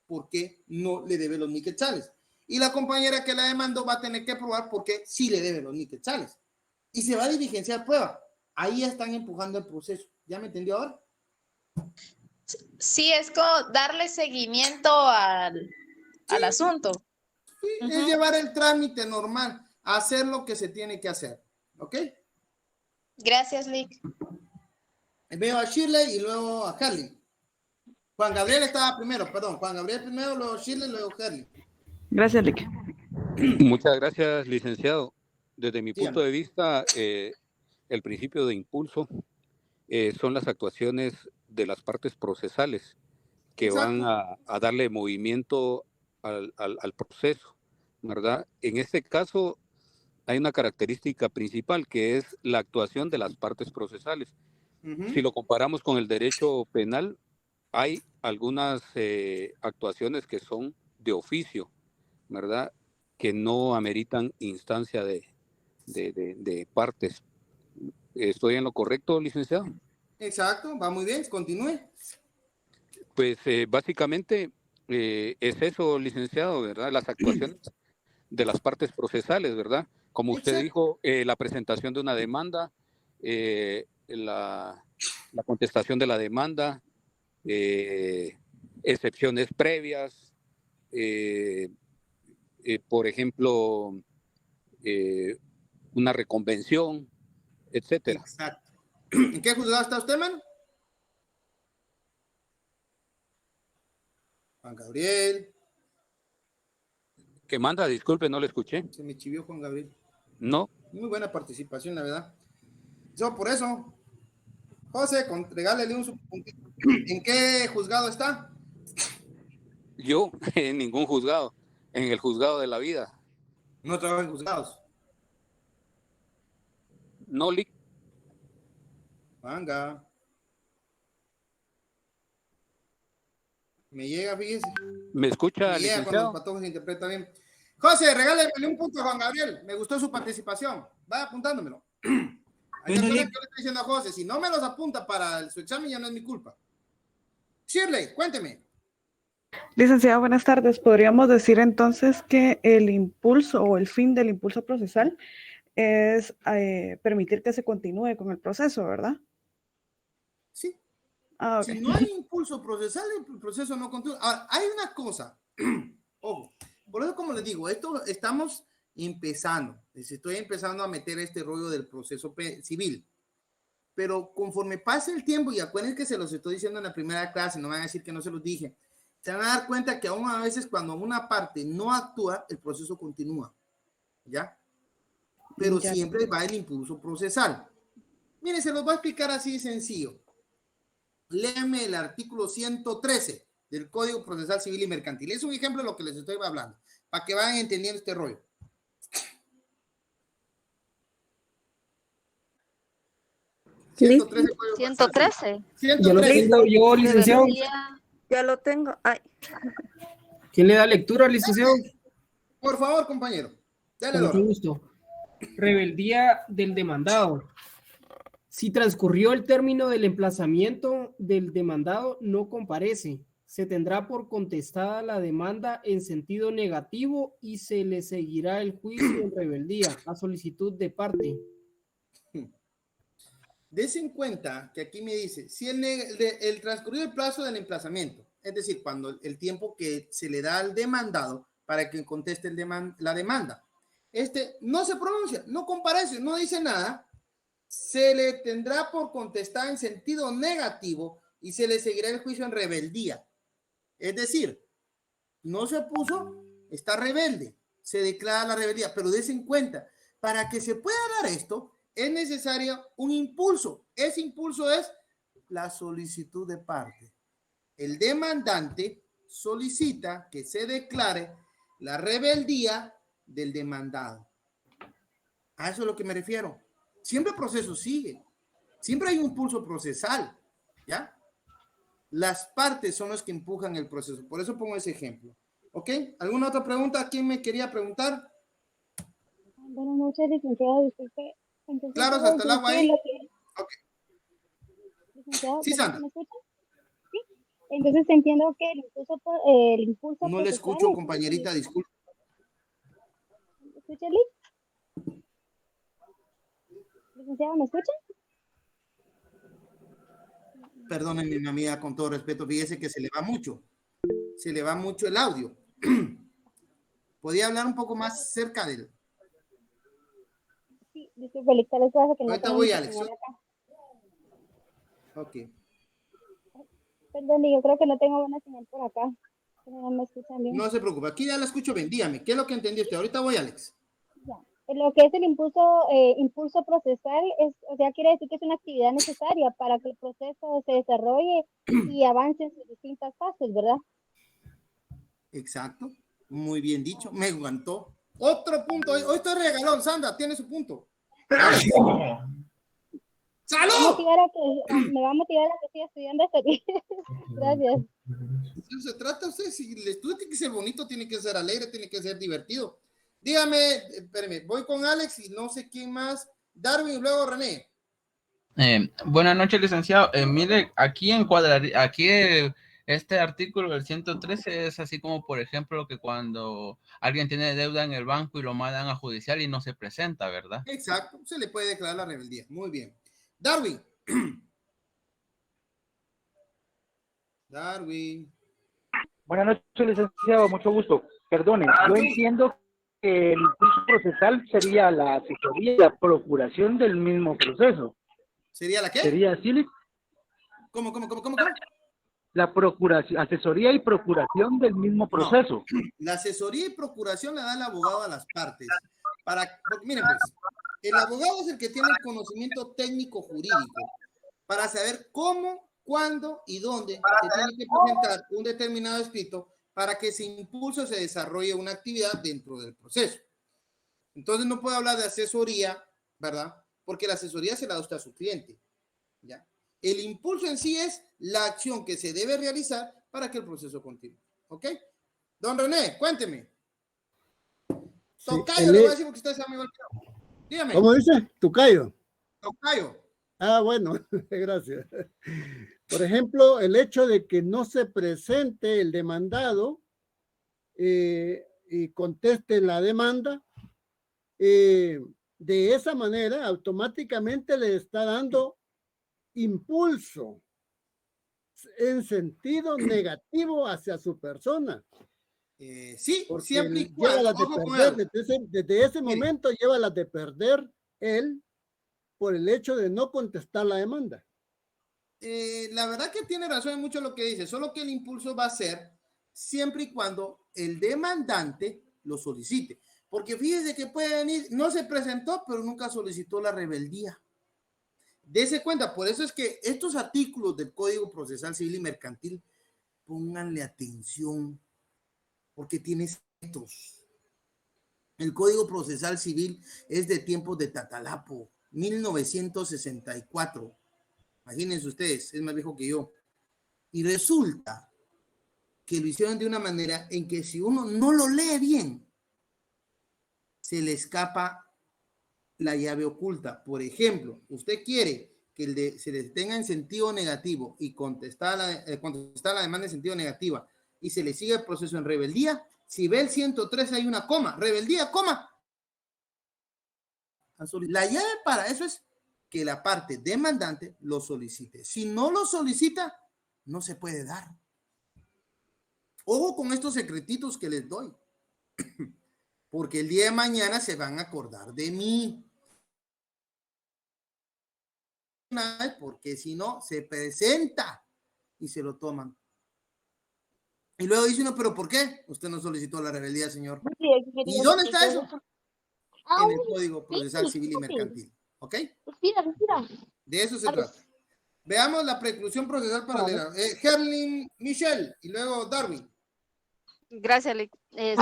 por qué no le debe los 1,000 quetzales. Y la compañera que la demandó va a tener que probar por qué sí le debe los 1,000 quetzales. Y se va a diligenciar prueba. Ahí ya están empujando el proceso. ¿Ya me entendió ahora? Sí, es como darle seguimiento al asunto. Sí, es llevar el trámite normal, hacer lo que se tiene que hacer. ¿Ok? Gracias, Lick. Veo a Shirley y luego a Harley. Juan Gabriel estaba primero, perdón. Juan Gabriel primero, luego Shirley, luego Harley. Gracias, Lick. Muchas gracias, licenciado. Desde mi punto Dígame. de vista, el principio de impulso son las actuaciones de las partes procesales que Exacto. van a darle movimiento al proceso, ¿verdad? En este caso hay una característica principal que es la actuación de las partes procesales. Si lo comparamos con el derecho penal, hay algunas actuaciones que son de oficio, ¿verdad? Que no ameritan instancia de partes. ¿Estoy en lo correcto, licenciado? Exacto, va muy bien, continúe. Pues básicamente es eso, licenciado, ¿verdad? Las actuaciones de las partes procesales, ¿verdad? Como usted Exacto. dijo, la presentación de una demanda, la contestación de la demanda, excepciones previas, por ejemplo, una reconvención, etcétera. Exacto. ¿En qué juzgado está usted, mano? Juan Gabriel. ¿Qué manda? Disculpe, no lo escuché. Se me chivió Juan Gabriel. No, Muy buena participación, la verdad. Yo por eso, José, regálele un puntito. ¿En qué juzgado está? yo en ningún juzgado, en el juzgado de la vida. No trabajo en juzgados. No, Lick. Venga. Me llega, fíjese. ¿Me escucha, Me llega cuando licenciado? el patojo se interpreta bien. José, regálele un punto a Juan Gabriel. Me gustó su participación. Vaya apuntándomelo. Hay Bueno, cosas que Lick. le estoy diciendo a José. Si no me los apunta para su examen, ya no es mi culpa. Shirley, cuénteme. Licenciado, buenas tardes. Podríamos decir entonces que el impulso o el fin del impulso procesal es permitir que se continúe con el proceso, ¿verdad? Sí. Ah, ok. Si no hay impulso procesal, el proceso no continúa. Ahora, hay una cosa. Ojo. Por eso, como les digo, esto estamos empezando. Estoy empezando a meter este rollo del proceso civil. Pero conforme pase el tiempo, y acuérdense que se los estoy diciendo en la primera clase, no me van a decir que no se los dije, se van a dar cuenta que aún a veces cuando una parte no actúa, el proceso continúa. ¿Ya? Pero Ya. siempre va el impulso procesal. Miren, se los voy a explicar así sencillo. Léeme el artículo 113 del Código Procesal Civil y Mercantil. Es un ejemplo de lo que les estoy hablando, para que vayan entendiendo este rollo. ¿Listo? 113. Ya lo 113. tengo yo, licenciado. Rebeldía. Ya lo tengo. Ay. ¿Quién le da lectura, licenciado? Por favor, compañero. Dale, Con mucho Dora. gusto. Rebeldía del demandado. Si transcurrió el término del emplazamiento del demandado, no comparece. Se tendrá por contestada la demanda en sentido negativo y se le seguirá el juicio en rebeldía a solicitud de parte. Dese en cuenta que aquí me dice, si el transcurrido el plazo del emplazamiento, es decir, cuando el tiempo que se le da al demandado para que conteste la demanda, no se pronuncia, no comparece, no dice nada, se le tendrá por contestar en sentido negativo y se le seguirá el juicio en rebeldía. Es decir, no se opuso, está rebelde, se declara la rebeldía, pero dese en cuenta, para que se pueda dar esto, es necesario un impulso. Ese impulso es la solicitud de parte. El demandante solicita que se declare la rebeldía del demandado. A eso es lo que me refiero. Siempre el proceso sigue. Siempre hay un impulso procesal. ¿Ya? Las partes son las que empujan el proceso. Por eso pongo ese ejemplo. ¿Ok? ¿Alguna otra pregunta? ¿Quién me quería preguntar? Buenas noches, licenciado. Disculpe. Entonces, Claro, hasta el agua ahí. lo que- Ok. Licenciado, Sí, Sandra. ¿me escucha? ¿Sí? Entonces entiendo que el impulso No le procesal escucho, es- compañerita, disculpe. ¿Me escucha, Lick? Licenciado, ¿me escucha? Perdónenme, mi amiga, con todo respeto, fíjese que se le va mucho. Se le va mucho el audio. ¿Podría hablar un poco más cerca de él? Sí, disculpe, Lick, tal vez pasa que no Ahorita tengo voy, mucha Alex. señal acá. Ok. Perdón, yo creo que no tengo buena señal por acá. No me escuchan bien. No se preocupe, aquí ya la escucho bien. Dígame, ¿qué es lo que entendió usted? Ahorita voy, Alex. Ya. Lo que es el impulso procesal, o sea, quiere decir que es una actividad necesaria para que el proceso se desarrolle y avance en sus distintas fases, ¿verdad? Exacto. Muy bien dicho. Me aguantó. Otro punto. Hoy estoy regalón. Sandra, tiene su punto. ¡Salud! Me va a motivar a que siga estudiando hasta aquí. Gracias. Si se trata usted, si el estudio tiene que ser bonito, tiene que ser alegre, tiene que ser divertido. Dígame, espérame, voy con Alex y no sé quién más. Darwin y luego René. Buenas noches, licenciado. Mire, aquí este artículo del 113 es así como, por ejemplo, que cuando alguien tiene deuda en el banco y lo mandan a judicial y no se presenta, ¿verdad? Exacto, se le puede declarar la rebeldía. Muy bien. Darwin. Darwin. Buenas noches, licenciado, mucho gusto. Perdone, yo entiendo que el impulso procesal sería la asesoría y la procuración del mismo proceso. ¿Sería la qué? ¿Sería así? ¿Cómo? La procuración, asesoría y procuración del mismo proceso. No, la asesoría y procuración la da el abogado a las partes. Porque, miren, pues, el abogado es el que tiene el conocimiento técnico jurídico para saber cómo, cuándo y dónde se tiene que presentar un determinado escrito para que ese impulso se desarrolle una actividad dentro del proceso. Entonces no puedo hablar de asesoría, ¿verdad? Porque la asesoría se la da usted a su cliente, ¿ya? El impulso en sí es la acción que se debe realizar para que el proceso continúe, ¿ok? Don René, cuénteme. Tocayo, le voy a decir porque usted se llama igual que yo. Dígame. ¿Cómo dice? Tocayo. Tocayo. Ah, bueno, gracias. Por ejemplo, el hecho de que no se presente el demandado y conteste la demanda, de esa manera automáticamente le está dando impulso en sentido negativo hacia su persona. Sí, porque siempre y lleva las de ojo con perder, algo. desde ese momento lleva las de perder él por el hecho de no contestar la demanda. La verdad que tiene razón en mucho lo que dice, solo que el impulso va a ser siempre y cuando el demandante lo solicite. Porque fíjese que puede venir, no se presentó, pero nunca solicitó la rebeldía. Dese cuenta, por eso es que estos artículos del Código Procesal Civil y Mercantil, pónganle atención, porque tiene estos. El Código Procesal Civil es de tiempos de Tatalapo, 1964. Imagínense ustedes, es más viejo que yo. Y resulta que lo hicieron de una manera en que si uno no lo lee bien, se le escapa la llave oculta. Por ejemplo, usted quiere que se le tenga en sentido negativo y contestar la demanda en sentido negativa y se le sigue el proceso en rebeldía. Si ve el 103 hay una coma, rebeldía, coma. La llave para eso es que la parte demandante lo solicite. Si no lo solicita, no se puede dar. Ojo con estos secretitos que les doy. Porque el día de mañana se van a acordar de mí. Porque si no, se presenta y se lo toman. Y luego dice uno, ¿pero por qué? Usted no solicitó la rebeldía, señor. ¿Y dónde está eso? En el Código Procesal Civil y Mercantil. ¿Ok? Respira. De eso se trata. Veamos la preclusión procesal paralela. Herlin Michelle y luego Darwin. Gracias, Lick.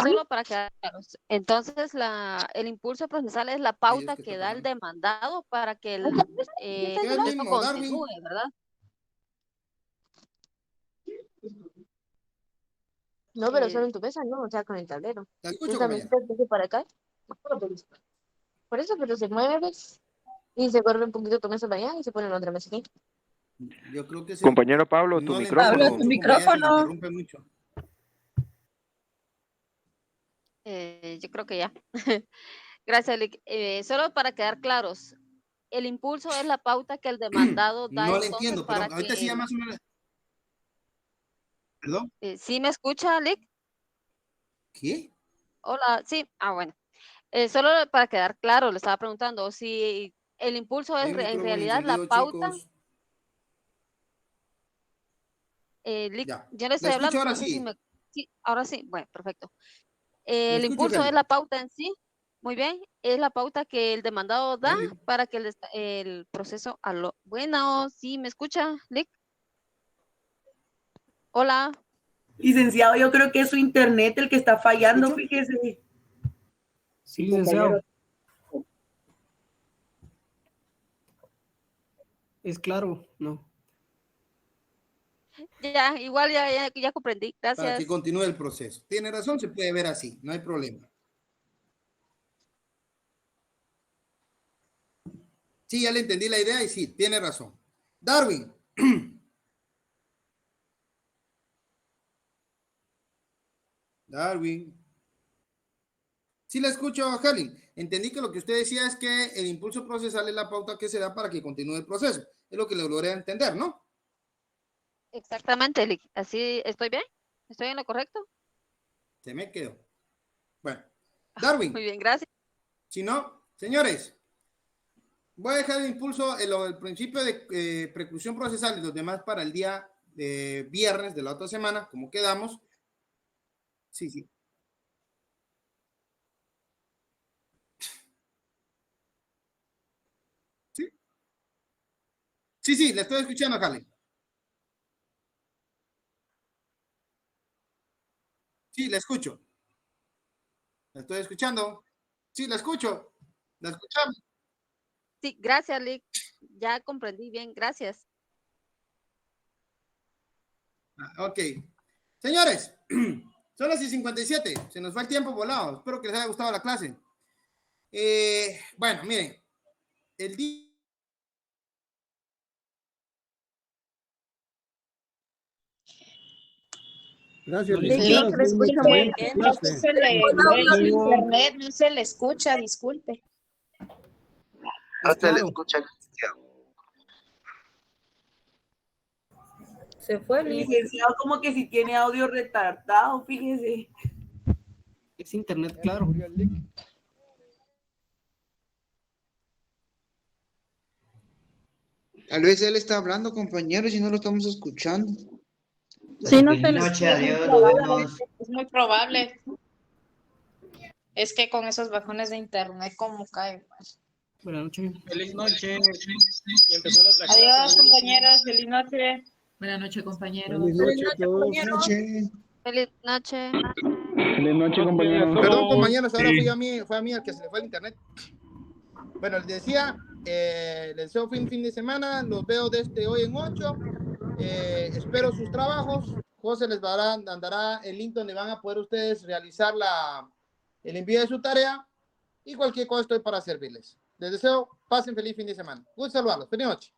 Solo para quedar claros. Entonces, el impulso procesal es la pauta que da el demandado para que el proceso continúe, ¿verdad? No, pero solo en tu mesa, no, o sea, con el tablero. Te escucho, también para acá. Por eso, pero se mueve, ¿ves? Y se corre un poquito tu mesa para allá y se pone en la otra mesa aquí. Yo creo que Compañero Pablo, tu no le micrófono. entiendo Pablo, tu mucho, compañero, se le micrófono. interrumpe mucho. Yo creo que ya. Gracias, Lick. Solo para quedar claros, el impulso es la pauta que el demandado da No le entonces entiendo, para perdón. Ahorita sí ya que... más o menos. ¿Perdón? ¿Sí me escucha, Lick? ¿Qué? Hola, sí. Ah, bueno. Solo para quedar claro, le estaba preguntando si el impulso Hay es un en micrófono realidad la encendido, pauta. chicos. Lick, Ya. yo le La estoy escucho hablando, ahora no sé si sí. me... Sí, ahora sí. Bueno, perfecto. La El escucho, impulso es Heli. la pauta en sí. Muy bien. Es la pauta que el demandado da Heli. para que el proceso a lo... Bueno, ¿sí me escucha, Lick? Hola. Licenciado, yo creo que es su internet el que está fallando, ¿Escucho? fíjese. Sí, licenciado. Es claro, no. Ya, igual ya comprendí. Para que Gracias. continúe el proceso. Tiene razón, se puede ver así, no hay problema. Sí, ya le entendí la idea y sí, tiene razón. Darwin. Darwin. Sí, la escucho, Helen. Entendí que lo que usted decía es que el impulso procesal es la pauta que se da para que continúe el proceso. Es lo que le logré entender, ¿no? Exactamente, Lick. ¿Así estoy bien? ¿Estoy en lo correcto? Se me quedó. Bueno, Darwin. Muy bien, gracias. Si no, señores, voy a dejar el impulso, el principio de preclusión procesal y los demás para el día de viernes de la otra semana, como quedamos. Sí, sí. Sí, sí, sí, le estoy escuchando, Jale. Sí, le escucho. La estoy escuchando. Sí, la escucho. La escuchamos. Sí, gracias, Lick. Ya comprendí bien, gracias. Ok. Señores, son las 57. Se nos va el tiempo volado. Espero que les haya gustado la clase. Bueno, miren. El día... Gracias, Lick, licenciado. le Fue una escucho muy excelente bien. No clase. se le el internet, no se le escucha, disculpe. No se le escucha. Se fue, El Lick. licenciado como que si tiene audio retardado, fíjese. Es internet, claro. Tal vez él está hablando, compañeros, y no lo estamos escuchando. Sí, no se Feliz le noche, escucha, adiós, nos vemos. es muy probable. Es que con esos bajones de internet, como cae. Buenas noches. Feliz noche. Y empezó la otra clase. Adiós, compañeros. Feliz noche. Buenas noches, compañeros. Feliz noche a todos. Feliz noche. Feliz noche, compañeros. Perdón, compañeros, ahora fue a mí el que se le fue el internet. Bueno, les decía, les deseo fin de semana, los veo desde hoy en 8. Espero sus trabajos. José les andará el link donde van a poder ustedes realizar el envío de su tarea y cualquier cosa estoy para servirles. Les deseo, pasen feliz fin de semana. Gusto saludarlos. Feliz noche.